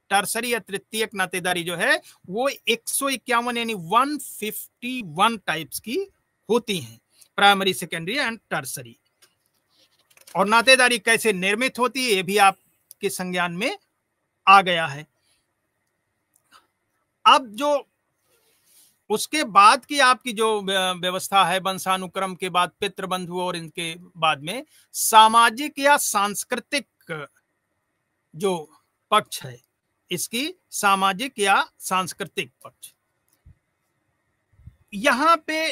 टर्सरी या तृतीयक नातेदारी जो है वो 151 यानी 151 टाइप्स की होती हैं, प्राइमरी, सेकेंडरी एंड टर्सरी। और नातेदारी कैसे निर्मित होती है ये भी आपके संज्ञान में आ गया है। अब जो उसके बाद की आपकी जो व्यवस्था है, वंशानुक्रम के बाद पितृबंधु और इनके बाद में सामाजिक या सांस्कृतिक जो पक्ष है, इसकी सामाजिक या सांस्कृतिक पक्ष, यहां पे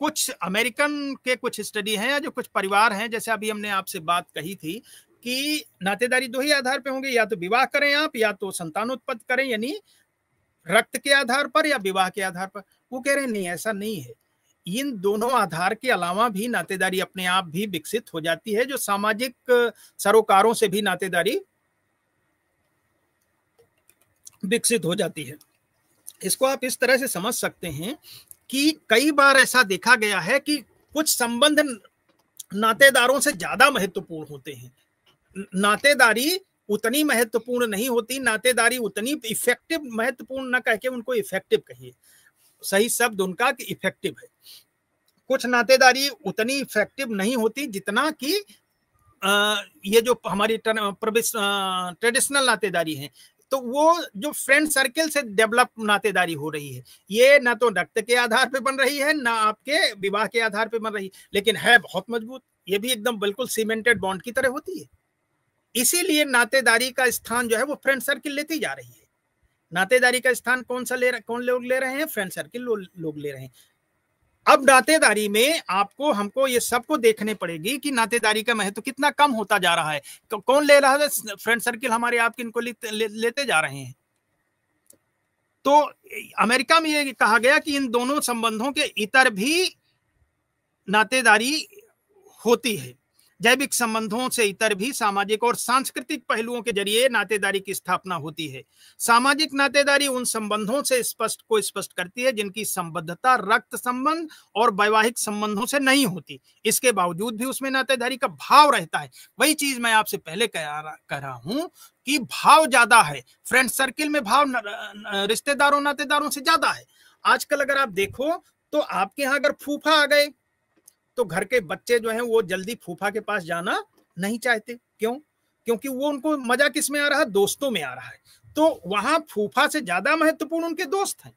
कुछ अमेरिकन के कुछ स्टडी हैं या जो कुछ परिवार हैं, जैसे अभी हमने आपसे बात कही थी कि नातेदारी दो ही आधार पे होंगे, या तो विवाह करें आप, या तो संतानोत्पत्ति करें, यानी रक्त के आधार पर या विवाह के आधार पर। वो कह रहे हैं नहीं, ऐसा नहीं है, इन दोनों आधार के अलावा भी नातेदारी अपने आप भी विकसित हो जाती है, जो सामाजिक सरोकारों से भी नातेदारी विकसित हो जाती है। इसको आप इस तरह से समझ सकते हैं कि कई बार ऐसा देखा गया है कि कुछ संबंध नातेदारों से ज्यादा महत्वपूर्ण होते हैं। नातेदारी उतनी महत्वपूर्ण नहीं होती, नातेदारी उतनी इफेक्टिव, महत्वपूर्ण न कह के उनको इफेक्टिव कहिए, सही शब्द उनका कि इफेक्टिव है। कुछ नातेदारी उतनी इफेक्टिव नहीं होती जितना कि ये जो हमारी ट्रेडिशनल नातेदारी है, तो वो जो फ्रेंड सर्किल से डेवलप नातेदारी हो रही है, ये ना तो रक्त के आधार पे बन रही है, ना आपके विवाह के आधार पे बन रही है, लेकिन है बहुत मजबूत, ये भी एकदम बिल्कुल सीमेंटेड बॉन्ड की तरह होती है। इसीलिए नातेदारी का स्थान जो है वो फ्रेंड सर्किल लेती जा रही है। नातेदारी का स्थान कौन लोग ले रहे हैं? फ्रेंड सर्किल लोग ले रहे हैं। अब नातेदारी में आपको, हमको ये सबको देखने पड़ेगी कि नातेदारी का महत्व कितना कम होता जा रहा है। कौन ले रहा है? फ्रेंड सर्किल हमारे आपके इनको लेते जा रहे हैं। तो अमेरिका में ये कहा गया कि इन दोनों संबंधों के इतर भी नातेदारी होती है। जैविक संबंधों से इतर भी सामाजिक और सांस्कृतिक पहलुओं के जरिए नातेदारी की स्थापना होती है। सामाजिक नातेदारी उन संबंधों से स्पष्ट करती है जिनकी संबद्धता रक्त संबंध और वैवाहिक संबंधों से नहीं होती, इसके बावजूद भी उसमें नातेदारी का भाव रहता है। वही चीज मैं आपसे पहले कह रहा हूं कि भाव ज्यादा है, फ्रेंड सर्किल में भाव रिश्तेदारों नातेदारों से ज्यादा है। आजकल अगर आप देखो तो आपके यहाँ अगर फूफा आ गए तो घर के बच्चे जो हैं वो जल्दी फूफा के पास जाना नहीं चाहते। क्यों? क्योंकि वो उनको मजा किस में आ रहा है? दोस्तों में आ रहा है। तो वहां फूफा से ज्यादा महत्वपूर्ण उनके दोस्त हैं,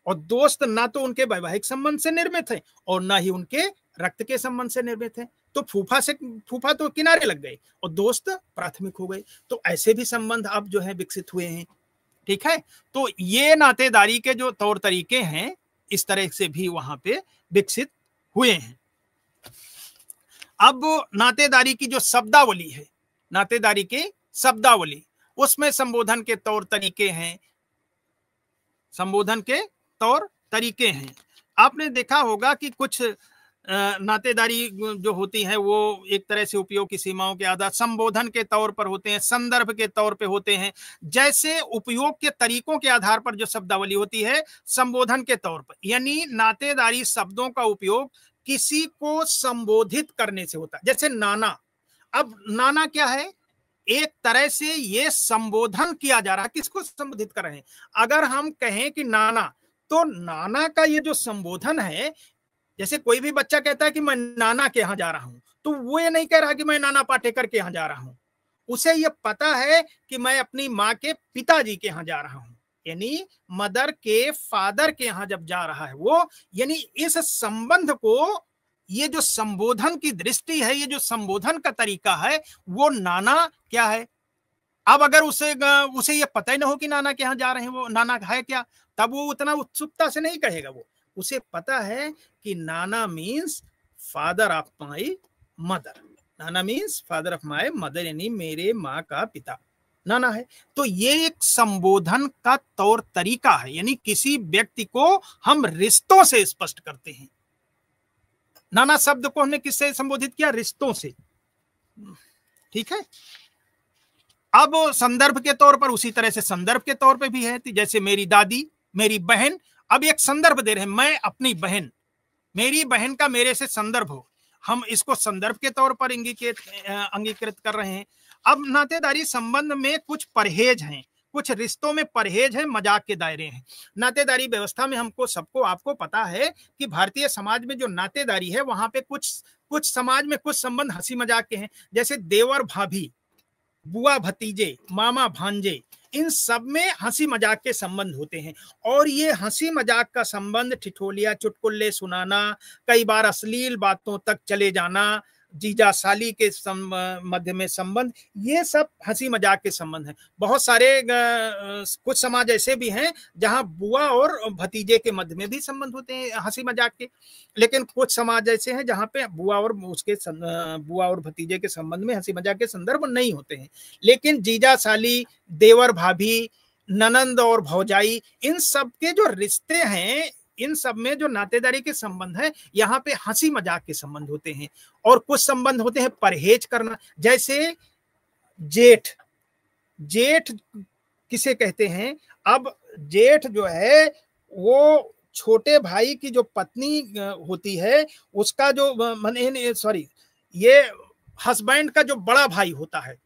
और दोस्त ना तो उनके वैवाहिक संबंध से निर्मित है और ना ही उनके रक्त के संबंध से निर्मित है। तो फूफा तो किनारे लग गए और दोस्त प्राथमिक हो गए। तो ऐसे भी संबंध अब जो है विकसित हुए हैं। ठीक है, तो ये नातेदारी के जो तौर तरीके हैं इस तरह से भी वहां पे विकसित हुए हैं। अब नातेदारी की जो शब्दावली है, नातेदारी की शब्दावली, उसमें संबोधन के तौर तरीके हैं, संबोधन के तौर तरीके हैं। आपने देखा होगा कि कुछ नातेदारी जो होती है वो एक तरह से उपयोग की सीमाओं के आधार संबोधन के तौर पर होते हैं, संदर्भ के तौर पे होते हैं। जैसे उपयोग के तरीकों के आधार पर जो शब्दावली होती है संबोधन के तौर पर, यानी नातेदारी शब्दों का उपयोग किसी को संबोधित करने से होता है। जैसे नाना, अब नाना क्या है? एक तरह से ये संबोधन किया जा रहा है, किसको संबोधित कर रहे हैं? अगर हम कहें कि नाना, तो नाना का ये जो संबोधन है, जैसे कोई भी बच्चा कहता है कि मैं नाना के यहाँ जा रहा हूं, तो वो ये नहीं कह रहा कि मैं नाना पाटेकर के यहाँ जा रहा हूं। उसे ये पता है कि मैं अपनी माँ के पिताजी के यहाँ जा रहा हूं, यानी मदर के फादर के यहाँ जब जा रहा है वो, यानी इस संबंध को, ये जो संबोधन की दृष्टि है, ये जो संबोधन का तरीका है, वो नाना क्या है। अब अगर उसे ये पता ही ना हो कि नाना के यहाँ जा रहे हैं, वो नाना है क्या, तब वो उतना उत्सुकता से नहीं कहेगा। वो उसे पता है कि नाना means father of my mother, नाना means father of my mother, यानी मेरे माँ का पिता नाना है। तो ये एक संबोधन का तौर तरीका है, यानी किसी व्यक्ति को हम रिश्तों से स्पष्ट करते हैं। नाना शब्द को हमने किससे संबोधित किया? रिश्तों से। ठीक है, अब संदर्भ के तौर पर उसी तरह से संदर्भ के तौर पे भी है, जैसे मेरी दादी, मेरी बहन। अब एक संदर्भ दे रहे हैं, मैं अपनी बहन, मेरी बहन का मेरे से संदर्भ हो, हम इसको संदर्भ के तौर पर अंगीकृत कर रहे हैं। अब नातेदारी संबंध में कुछ परहेज हैं, कुछ रिश्तों में परहेज है, मजाक के दायरे हैं। नातेदारी व्यवस्था में हमको सबको आपको पता है कि भारतीय समाज में जो नातेदारी है वहां पे कुछ समाज में कुछ संबंध हंसी मजाक के हैं, जैसे देवर भाभी, बुआ भतीजे, मामा भांजे, इन सब में हंसी मजाक के संबंध होते हैं। और ये हंसी मजाक का संबंध ठिठोलिया चुटकुल्ले सुनाना, कई बार अश्लील बातों तक चले जाना, जीजा साली के मध्य में संबंध, ये सब हंसी मजाक के संबंध हैं। बहुत सारे कुछ समाज ऐसे भी हैं जहां बुआ और भतीजे के मध्य में भी संबंध होते हैं हंसी मजाक के, लेकिन कुछ समाज ऐसे हैं जहां पे बुआ और भतीजे के संबंध में हंसी मजाक के संदर्भ नहीं होते हैं। लेकिन जीजा साली, देवर भाभी, ननंद और भौजाई, इन सब के जो रिश्ते हैं, इन सब में जो नातेदारी के संबंध है, यहाँ पे हंसी मजाक के संबंध होते हैं। और कुछ संबंध होते हैं परहेज करना, जैसे जेठ, जेठ किसे कहते हैं? अब जेठ जो है वो छोटे भाई की जो पत्नी होती है उसका जो ये हस्बैंड का जो बड़ा भाई होता है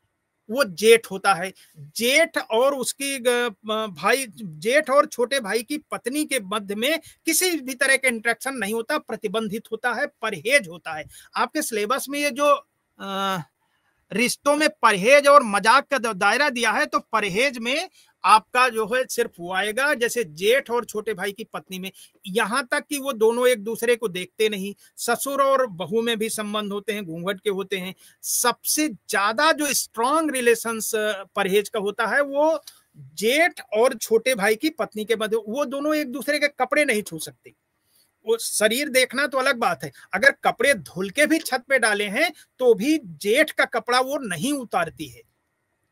वो जेठ होता है। जेठ और उसकी भाई, जेठ और छोटे भाई की पत्नी के मध्य में किसी भी तरह का इंटरेक्शन नहीं होता, प्रतिबंधित होता है, परहेज होता है। आपके सिलेबस में ये जो रिश्तों में परहेज और मजाक का दायरा दिया है, तो परहेज में आपका जो है सिर्फ वो आएगा जैसे जेठ और छोटे भाई की पत्नी में, यहां तक कि वो दोनों एक दूसरे को देखते नहीं। ससुर और बहू में भी संबंध होते हैं, घूंघट के होते हैं। सबसे ज्यादा जो स्ट्रॉन्ग रिलेशंस परहेज का होता है वो जेठ और छोटे भाई की पत्नी के मध्य, वो दोनों एक दूसरे के कपड़े नहीं छू सकते। वो शरीर देखना तो अलग बात है, अगर कपड़े धुल के भी छत पे डाले हैं तो भी जेठ का कपड़ा वो नहीं उतारती है,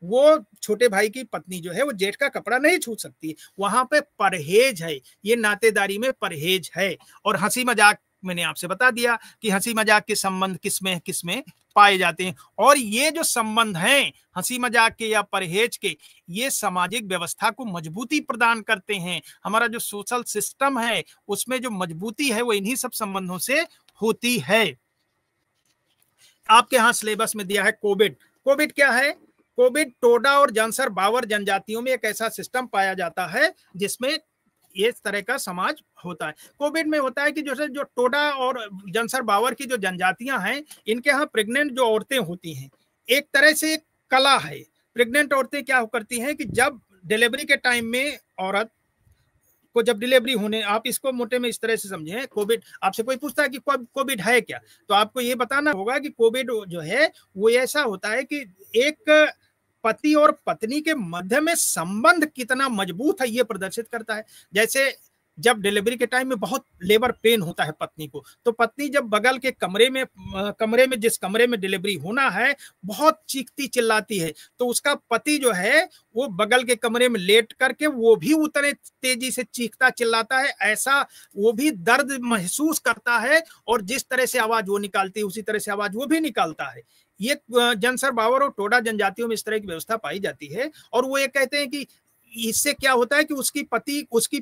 वो छोटे भाई की पत्नी जो है वो जेठ का कपड़ा नहीं छू सकती। वहां पे परहेज है, ये नातेदारी में परहेज है। और हंसी मजाक मैंने आपसे बता दिया कि हंसी मजाक के संबंध किसमें किसमें पाए जाते हैं। और ये जो संबंध हैं हंसी मजाक के या परहेज के, ये सामाजिक व्यवस्था को मजबूती प्रदान करते हैं। हमारा जो सोशल सिस्टम है उसमें जो मजबूती है वो इन्हीं सब संबंधों से होती है। आपके यहाँ सिलेबस में दिया है कोविड। कोविड क्या है? कोविड टोडा और जंसर बावर जनजातियों में एक ऐसा सिस्टम पाया जाता है जिसमें इस तरह का समाज होता है। कोविड में होता है कि जैसे जो टोडा और जंसर बावर की जो जनजातियां हैं, इनके यहाँ प्रेग्नेंट जो औरतें होती हैं, एक तरह से एक कला है। प्रेग्नेंट औरतें क्या करती हैं कि जब डिलीवरी के टाइम में औरत को जब डिलीवरी होने, आप इसको मोटे में इस तरह से समझें, कोविड आपसे कोई पूछता है कि कोविड है क्या, तो आपको ये बताना होगा कि कोविड जो है वो ऐसा होता है कि एक पति और पत्नी के मध्य में संबंध कितना मजबूत है ये प्रदर्शित करता है। जैसे जब डिलीवरी के टाइम में बहुत लेबर पेन होता है पत्नी को, तो पत्नी जब बगल के कमरे में जिस कमरे में डिलीवरी होना है बहुत चीखती चिल्लाती है, तो उसका पति जो है वो बगल के कमरे में लेट करके वो भी उतने तेजी से चीखता चिल्लाता है, ऐसा वो भी दर्द महसूस करता है, और जिस तरह से आवाज वो निकालती है उसी तरह से आवाज वो भी निकालता है। ये जंसर बावर और टोडा जनजातियों में इस तरह की व्यवस्था पाई जाती है। और वो ये कहते हैं कि इससे क्या होता है कि उसकी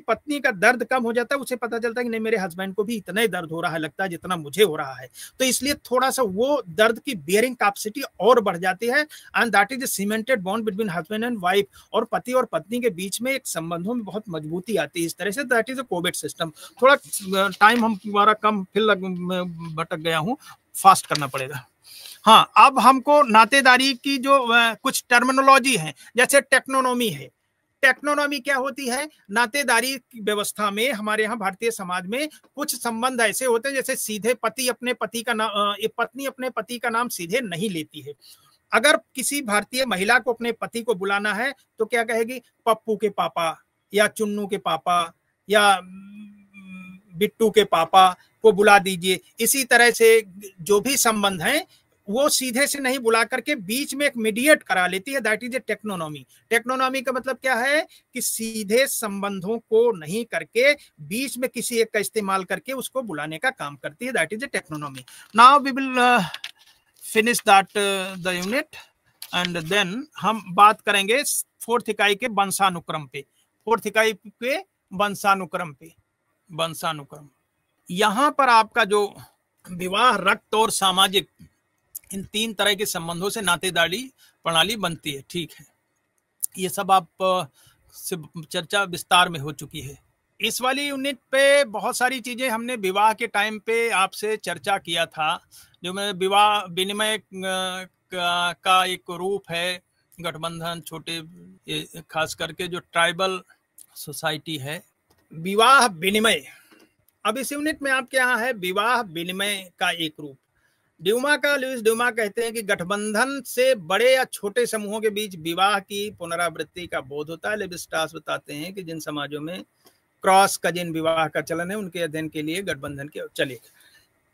पत्नी का दर्द कम हो जाता है, उसे पता चलता है कि नहीं मेरे हस्बैंड को भी इतना ही दर्द हो रहा है लगता है जितना मुझे हो रहा है, तो इसलिए थोड़ा सा वो दर्द की बियरिंग कैपेसिटी और बढ़ जाती है। And that is A cemented bond between husband and wife, और पति और पत्नी के बीच में एक संबंधों में बहुत मजबूती आती है इस तरह से। That is a Covid system. थोड़ा टाइम हमारा कम, फिर भटक गया हूँ, फास्ट करना पड़ेगा। हाँ, अब हमको नातेदारी की जो कुछ टर्मिनोलॉजी है, जैसे टेक्नोनॉमी है। टेक्नोनॉमी क्या होती है? नातेदारी की व्यवस्था में हमारे यहाँ भारतीय समाज में कुछ संबंध ऐसे होते हैं जैसे सीधे पत्नी अपने पति का नाम सीधे नहीं लेती है। अगर किसी भारतीय महिला को अपने पति को बुलाना है तो क्या कहेगी? पप्पू के पापा या चुन्नू के पापा या बिट्टू के पापा को बुला दीजिए। इसी तरह से जो भी संबंध हैं वो सीधे से नहीं बुला करके बीच में एक मीडिएट करा लेती है। That is a टेक्नोनॉमी। टेक्नोनॉमी का मतलब क्या है कि सीधे संबंधों को नहीं करके बीच में किसी एक का इस्तेमाल करके उसको बुलाने का काम करती है। That is a teknonymy. Now we will finish that the unit and then हम बात करेंगे फोर्थ इकाई के वंशानुक्रम पे। फोर्थ इकाई के वंशानुक्रम पे। वंशानुक्रम, यहां पर आपका जो विवाह, रक्त और सामाजिक, इन तीन तरह के संबंधों से नातेदारी प्रणाली बनती है। ठीक है, ये सब आप से चर्चा विस्तार में हो चुकी है। इस वाली यूनिट पे बहुत सारी चीजें हमने विवाह के टाइम पे आपसे चर्चा किया था, जो मैं विवाह विनिमय का एक रूप है, गठबंधन, छोटे, खास करके जो ट्राइबल सोसाइटी है, विवाह विनिमय। अब इस यूनिट में आपके यहाँ है विवाह विनिमय का एक रूप। लुइस ड्यूमा कहते हैं कि गठबंधन से बड़े या छोटे समूहों के बीच विवाह की पुनरावृत्ति का बोध होता है। लेविस्ट्रास बताते हैं कि जिन समाजों में क्रॉस कजिन विवाह का चलन है उनके अध्ययन के लिए गठबंधन के चले।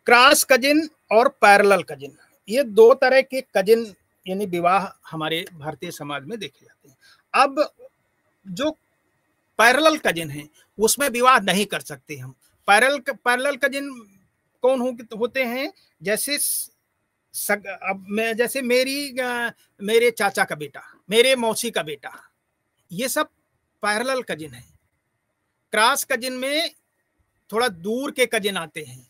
क्रॉस कजिन और पैरेलल कजिन, ये दो तरह के कजिन यानी विवाह हमारे भारतीय समाज में देखे जाते हैं। अब जो पैरेलल कजिन है उसमें विवाह नहीं कर सकते हम। पैरेलल कजिन कौन होते हैं? जैसे मेरे चाचा का बेटा, मेरे मौसी का बेटा, ये सब पैरेलल कजिन है। क्रॉस कजिन में थोड़ा दूर के कजिन आते हैं।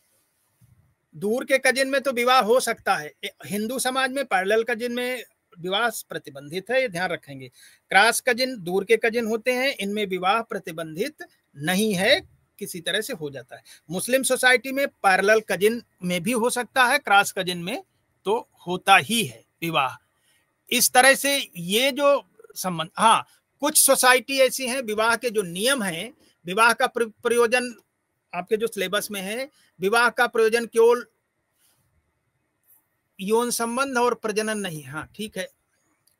दूर के कजिन में तो विवाह हो सकता है। हिंदू समाज में पैरेलल कजिन में विवाह प्रतिबंधित है, ये ध्यान रखेंगे। क्रॉस कजिन दूर के कजिन होते हैं, इनमें विवाह प्रतिबंधित नहीं है, किसी तरह से हो जाता है। मुस्लिम सोसाइटी में पैरेलल कजिन में भी हो सकता है, क्रॉस कजिन में तो होता ही है विवाह। इस तरह से ये जो संबंध, हाँ, कुछ सोसाइटी ऐसी हैं विवाह के जो नियम हैं, विवाह का प्रयोजन आपके जो सिलेबस में है, विवाह का प्रयोजन केवल यौन संबंध और प्रजनन नहीं। हाँ ठीक है,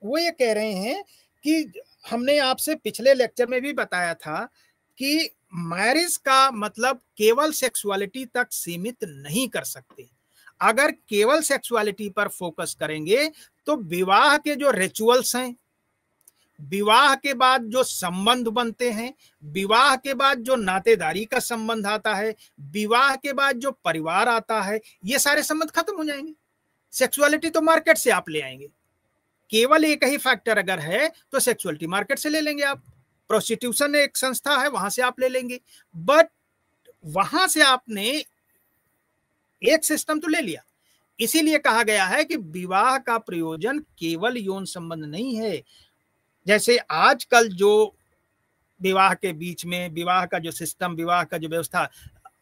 वो ये कह रहे हैं कि हमने आपसे पिछले लेक्चर में भी बताया था कि मैरिज का मतलब केवल सेक्सुअलिटी तक सीमित नहीं कर सकते। अगर केवल सेक्सुअलिटी पर फोकस करेंगे तो विवाह के जो रिचुअल्स हैं, विवाह के बाद जो संबंध बनते हैं, विवाह के बाद जो नातेदारी का संबंध आता है, विवाह के बाद जो परिवार आता है, ये सारे संबंध खत्म हो जाएंगे। सेक्सुअलिटी तो मार्केट से आप ले आएंगे। केवल एक ही फैक्टर अगर है तो सेक्सुअलिटी मार्केट से ले लेंगे आप। प्रोस्टिट्यूशन एक संस्था है, वहां से आप ले लेंगे, बट वहां से आपने एक सिस्टम तो ले लिया। इसीलिए कहा गया है कि विवाह का प्रयोजन केवल यौन संबंध नहीं है। जैसे आजकल जो विवाह के बीच में, विवाह का जो सिस्टम, विवाह का जो व्यवस्था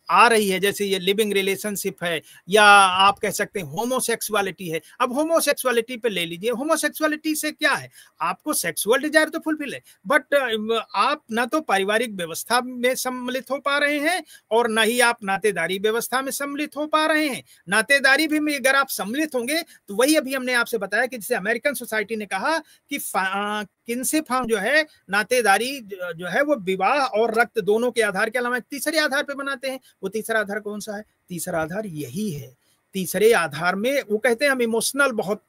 आ रही है, जैसे ये लिविंग रिलेशनशिप है, या आप कह सकते हैं होमोसेक्सुअलिटी है। अब होमोसेक्सुअलिटी पे ले लीजिए, होमोसेक्सुअलिटी से क्या है, आपको सेक्सुअल डिजायर तो फुलफिल है, बट आप ना तो पारिवारिक व्यवस्था में सम्मिलित हो पा रहे हैं और ना ही आप नातेदारी व्यवस्था में सम्मिलित हो पा रहे हैं। नातेदारी भी में अगर आप सम्मिलित होंगे तो वही अभी हमने आपसे बताया कि जैसे अमेरिकन सोसाइटी ने कहा कि किनशिप हम जो है, नातेदारी जो है वो विवाह और रक्त दोनों के आधार के अलावा तीसरे आधार पर बनाते हैं। वो तीसरा आधार कौन सा है? तीसरा आधार यही है। तीसरे आधार में वो कहते हैं हम इमोशनल, बहुत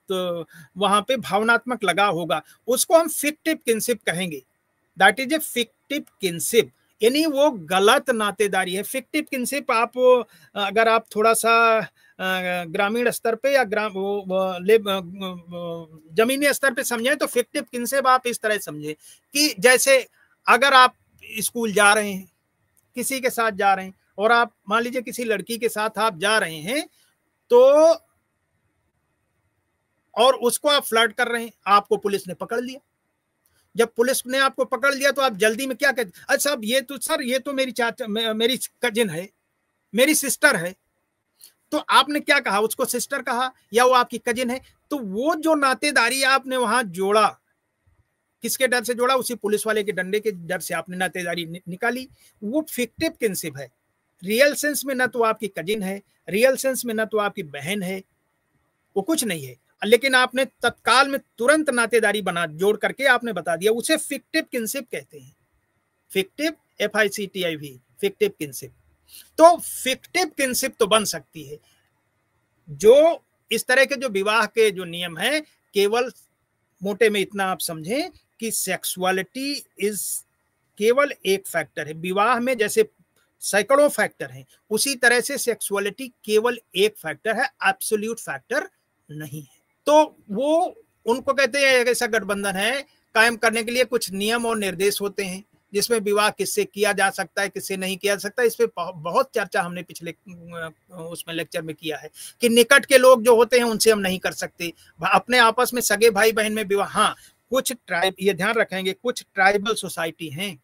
वहां पे भावनात्मक लगाव होगा, उसको हम फिक्टिव किनशिप कहेंगे। दैट इज ए फिक्टिव किनशिप, यानी वो गलत नातेदारी है। फिक्टिव किनशिप आप अगर आप थोड़ा सा ग्रामीण स्तर पे या जमीनी स्तर पे समझें तो फिक्टिव किनशिप आप इस तरह समझें कि जैसे अगर आप स्कूल जा रहे हैं, किसी के साथ जा रहे हैं, और आप मान लीजिए किसी लड़की के साथ आप जा रहे हैं तो, और उसको आप फ्लर्ट कर रहे हैं, आपको पुलिस ने पकड़ लिया। जब पुलिस ने आपको पकड़ लिया तो आप जल्दी में क्या कहते? अच्छा साहब ये तो सर ये तो मेरी मेरी कजिन है, मेरी सिस्टर है। तो आपने क्या कहा? उसको सिस्टर कहा या वो आपकी कजिन है? तो वो जो नातेदारी आपने वहां जोड़ा, किसके डर से जोड़ा? उसी पुलिस वाले के डंडे के डर से आपने नातेदारी निकाली। वो फिक्टिव किनशिप है। रियल सेंस में ना तो आपकी कजिन है, रियल सेंस में ना तो आपकी बहन है, वो कुछ नहीं है, लेकिन आपने तत्काल में तुरंत नातेदारी बना जोड़ करके आपने बता दिया, उसे फिक्टिव किनशिप कहते हैं। फिक्टिव, FICTIV, फिक्टिव किनशिप। तो फिक्टिव किनशिप तो बन सकती है। जो इस तरह के जो विवाह के जो नियम है, केवल मोटे में इतना आप समझें कि सेक्सुअलिटी इज केवल एक फैक्टर है। विवाह में जैसे सैकड़ों फैक्टर हैं, उसी तरह से सेक्सुअलिटी केवल एक फैक्टर है, एब्सोल्यूट फैक्टर नहीं है। तो वो उनको कहते हैं ऐसा गठबंधन है कायम करने के लिए कुछ नियम और निर्देश होते हैं, जिसमें विवाह किससे किया जा सकता है, किससे नहीं किया जा सकता। इस पे बहुत चर्चा हमने पिछले उसमें लेक्चर में किया है कि निकट के लोग जो होते हैं उनसे हम नहीं कर सकते, अपने आपस में सगे भाई बहन में विवाह। हाँ, कुछ ट्राइब, ये ध्यान रखेंगे, कुछ ट्राइबल सोसाइटी हैं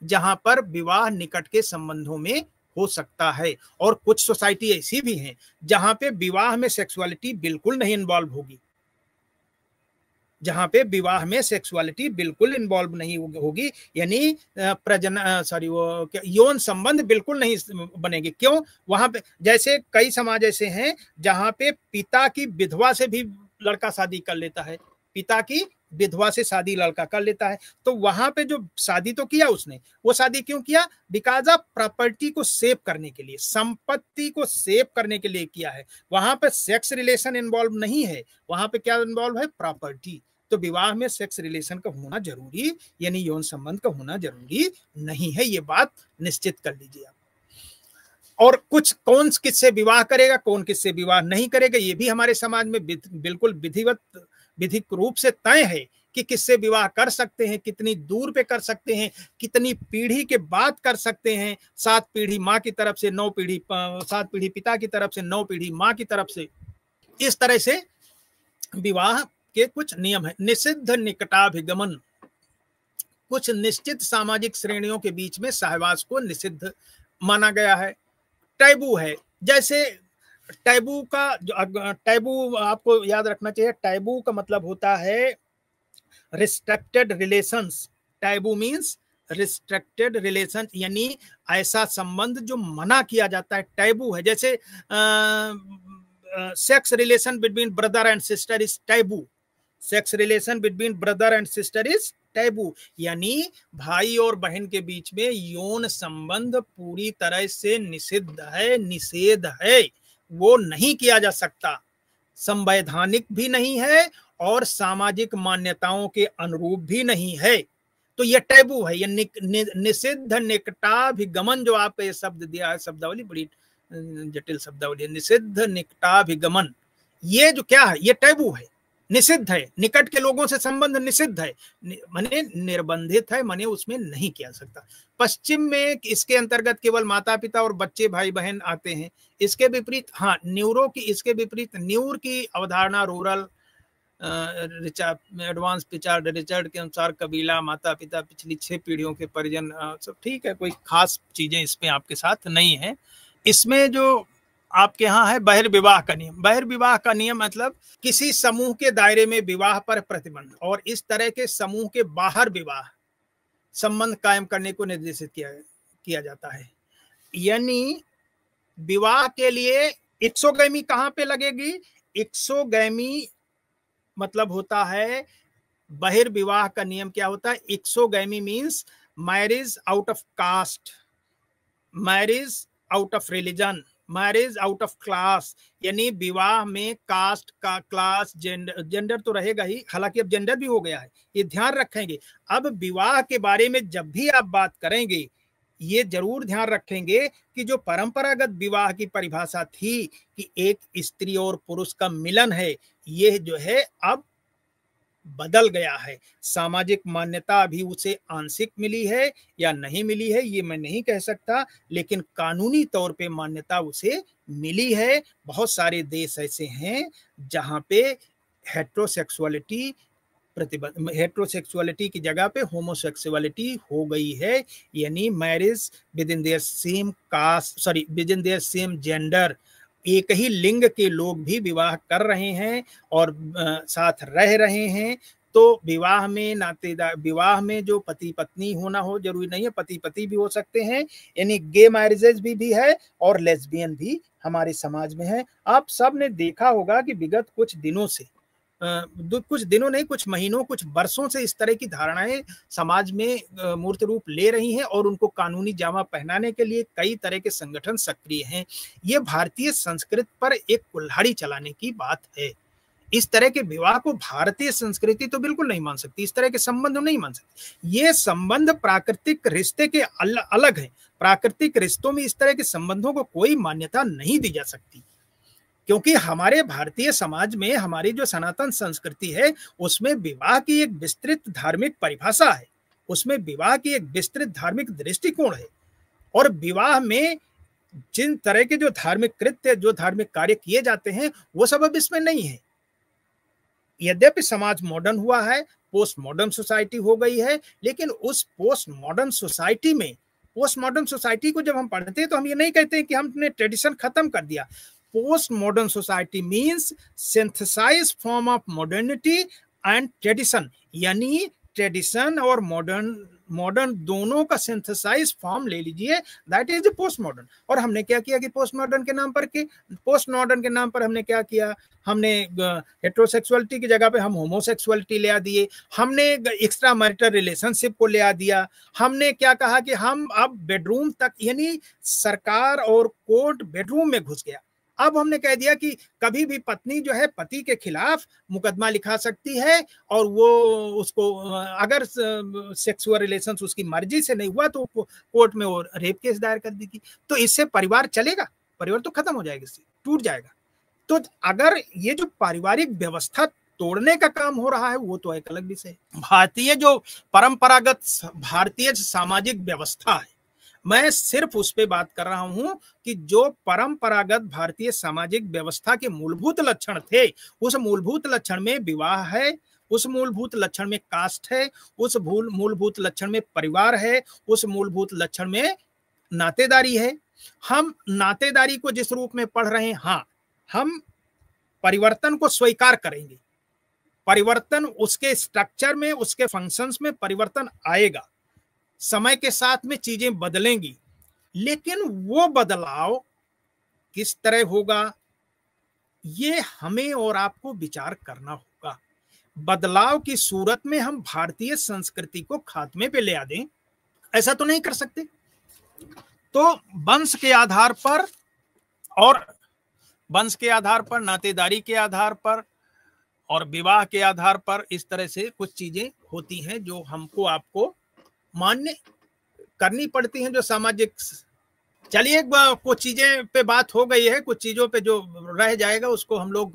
जहां पर विवाह निकट के संबंधों में हो सकता है, और कुछ सोसाइटी ऐसी भी हैं जहां पे विवाह में सेक्सुअलिटी बिल्कुल नहीं इन्वॉल्व होगी, जहां पे विवाह में सेक्सुअलिटी बिल्कुल इन्वॉल्व नहीं होगी, यानी वो यौन संबंध बिल्कुल नहीं बनेगी। क्यों? वहां पे जैसे कई समाज ऐसे हैं जहां पे पिता की विधवा से भी लड़का शादी कर लेता है, पिता की विधवा से शादी लड़का कर लेता है। तो वहां पे जो शादी तो किया उसने, वो शादी क्यों किया? बिकॉज ऑफ प्रॉपर्टी को सेव करने के लिए, संपत्ति को सेव करने के लिए किया है। वहां पे सेक्स रिलेशन इन्वॉल्व नहीं है, वहां पे क्या इन्वॉल्व है? प्रॉपर्टी। तो विवाह में सेक्स रिलेशन का होना जरूरी, यानी यौन संबंध का होना जरूरी नहीं है, ये बात निश्चित कर लीजिए आप। और कुछ कौन किससे विवाह करेगा, कौन किससे विवाह नहीं करेगा, ये भी हमारे समाज में बिल्कुल विधिक रूप से तय है कि किससे विवाह कर सकते हैं, कितनी दूर पे कर सकते हैं, कितनी पीढ़ी के बाद कर सकते हैं। 7 पीढ़ी माँ की तरफ से, 9 पीढ़ी 7 पीढ़ी पिता की तरफ से, 9 पीढ़ी माँ की तरफ से। इस तरह से विवाह के कुछ नियम है। निषिद्ध निकटाभिगमन, कुछ निश्चित सामाजिक श्रेणियों के बीच में सहवास को निषिद्ध माना गया है। टैबू है, जैसे टैबू का टैबू आपको याद रखना चाहिए। टैबू का मतलब होता है restricted relations. Taboo means restricted relation, यानी ऐसा संबंध जो मना किया जाता है, टैबू है। जैसे sex relation between brother and sister is taboo. Sex relation between brother and sister is taboo, यानी भाई और बहन के बीच में यौन संबंध पूरी तरह से निषिद्ध है, निषेध है, वो नहीं किया जा सकता, संवैधानिक भी नहीं है और सामाजिक मान्यताओं के अनुरूप भी नहीं है। तो यह टैबू है, यह निषिद्ध निकटाभिगमन, जो आपका ये शब्द दिया है, शब्दावली बड़ी जटिल शब्दावली, निषिद्ध निकटाभिगमन, ये जो क्या है, ये टैबू है, निषिद्ध है, निकट के लोगों से संबंध निषिद्ध है, माने निर्बंधित है, माने उसमें नहीं किया सकता। पश्चिम में इसके अंतर्गत केवल माता पिता और बच्चे भाई बहन आते हैं। इसके विपरीत, हाँ, न्यूरो की, इसके विपरीत न्यूर की अवधारणा रूरल एडवांस रिचार्ड रिचर्ड के अनुसार कबीला, माता पिता, पिछली 6 पीढ़ियों के परिजन, सब ठीक है, कोई खास चीजें इसमें आपके साथ नहीं है। इसमें जो आपके यहाँ है बहिर्विवाह का नियम। बहिर्विवाह का नियम मतलब किसी समूह के दायरे में विवाह पर प्रतिबंध, और इस तरह के समूह के बाहर विवाह संबंध कायम करने को निर्देशित किया जाता है। यानी विवाह के लिए एक्सोगैमी कहाँ पे लगेगी? एक्सोगैमी मतलब होता है, बहिर्विवाह का नियम क्या होता है? Exogamy means marriage out of caste, marriage out of religion, marriage out of class. यानी विवाह में कास्ट का, क्लास, जेंडर तो रहेगा ही, हालांकि अब जेंडर भी हो गया है, ये ध्यान रखेंगे। अब विवाह के बारे में जब भी आप बात करेंगे, ये जरूर ध्यान रखेंगे कि जो परंपरागत विवाह की परिभाषा थी कि एक स्त्री और पुरुष का मिलन है, ये जो है अब बदल गया है। सामाजिक मान्यता अभी उसे आंशिक मिली है या नहीं मिली है ये मैं नहीं कह सकता, लेकिन कानूनी तौर पे मान्यता उसे मिली है। बहुत सारे देश ऐसे हैं जहां पे हेट्रोसेक्सुअलिटी की जगह पे होमोसेक्सुअलिटी हो गई है, यानी marriage within their same caste, within their same gender, एक ही लिंग के लोग भी विवाह कर रहे हैं और साथ रह रहे हैं। तो विवाह में विवाह में जो पति पत्नी होना हो जरूरी नहीं है, पति पति भी हो सकते हैं, यानी गे मैरिजेज भी है और लेस्बियन भी हमारे समाज में है। आप सब ने देखा होगा कि विगत कुछ दिनों से, कुछ दिनों नहीं, कुछ महीनों, कुछ वर्षों से इस तरह की धारणाएं समाज में मूर्त रूप ले रही हैं और उनको कानूनी जामा पहनाने के लिए कई तरह के संगठन सक्रिय हैं। ये भारतीय संस्कृति पर एक कुल्हाड़ी चलाने की बात है। इस तरह के विवाह को भारतीय संस्कृति तो बिल्कुल नहीं मान सकती, इस तरह के संबंध नहीं मान सकती। ये संबंध प्राकृतिक रिश्ते के अलग है। प्राकृतिक रिश्तों में इस तरह के संबंधों को कोई मान्यता नहीं दी जा सकती, क्योंकि हमारे भारतीय समाज में, हमारी जो सनातन संस्कृति है, उसमें विवाह की एक विस्तृत धार्मिक परिभाषा है, उसमें विवाह की एक विस्तृत धार्मिक दृष्टिकोण है, और विवाह में जिन तरह के जो धार्मिक कृत्य, जो धार्मिक कार्य किए जाते हैं, वो सब अब इसमें नहीं है। यद्यपि समाज मॉडर्न हुआ है, पोस्ट मॉडर्न सोसाइटी हो गई है, लेकिन उस पोस्ट मॉडर्न सोसाइटी को जब हम पढ़ते हैं तो हम ये नहीं कहते कि हमने ट्रेडिशन खत्म कर दिया। Post modern society means synthesize form of modernity and tradition, यानी ट्रेडिशन और मॉडर्न दोनों का सिंथेसाइज फॉर्म ले लीजिए, that is the post modern. और हमने क्या किया कि पोस्ट मॉडर्न के नाम पर हमने क्या किया, हमने हेट्रोसेक्सुअलिटी की जगह पे हम होमोसेक्सुअलिटी ले आ दिए, हमने एक्स्ट्रा मैरिटल रिलेशनशिप को ले आ दिया, हमने क्या कहा कि हम अब बेडरूम तक, यानी सरकार और कोर्ट बेडरूम में घुस गया। अब हमने कह दिया कि कभी भी पत्नी जो है पति के खिलाफ मुकदमा लिखा सकती है, और वो उसको अगर सेक्सुअल रिलेशंस उसकी मर्जी से नहीं हुआ तो कोर्ट में वो रेप केस दायर कर देगी। तो इससे परिवार चलेगा? परिवार तो खत्म हो जाएगा, इससे टूट जाएगा। तो अगर ये जो पारिवारिक व्यवस्था तोड़ने का काम हो रहा है, वो तो एक अलग विषय है। भारतीय जो परंपरागत भारतीय सामाजिक व्यवस्था है, मैं सिर्फ उस पे बात कर रहा हूं कि जो परंपरागत भारतीय सामाजिक व्यवस्था के मूलभूत लक्षण थे, उस मूलभूत लक्षण में विवाह है, उस मूलभूत लक्षण में कास्ट है, उस मूलभूत लक्षण में परिवार है, उस मूलभूत लक्षण में नातेदारी है। हम नातेदारी को जिस रूप में पढ़ रहे हैं, हाँ, हम परिवर्तन को स्वीकार करेंगे, परिवर्तन उसके स्ट्रक्चर में, उसके फंक्शंस में परिवर्तन आएगा, समय के साथ में चीजें बदलेंगी, लेकिन वो बदलाव किस तरह होगा, ये हमें और आपको विचार करना होगा। बदलाव की सूरत में हम भारतीय संस्कृति को खात्मे पे ले आ दें, ऐसा तो नहीं कर सकते। तो वंश के आधार पर और वंश के आधार पर, नातेदारी के आधार पर और विवाह के आधार पर इस तरह से कुछ चीजें होती हैं जो हमको आपको मान्य करनी पड़ती हैं, जो सामाजिक। चलिए, कुछ चीजें पे बात हो गई है, कुछ चीजों पे जो रह जाएगा उसको हम लोग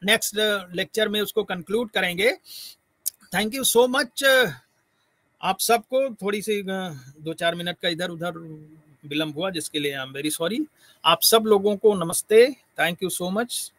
नेक्स्ट लेक्चर में उसको कंक्लूड करेंगे। Thank you so much. आप सबको थोड़ी सी 2-4 मिनट का इधर उधर विलंब हुआ, जिसके लिए आई एम वेरी सॉरी। आप सब लोगों को नमस्ते, थैंक यू सो मच।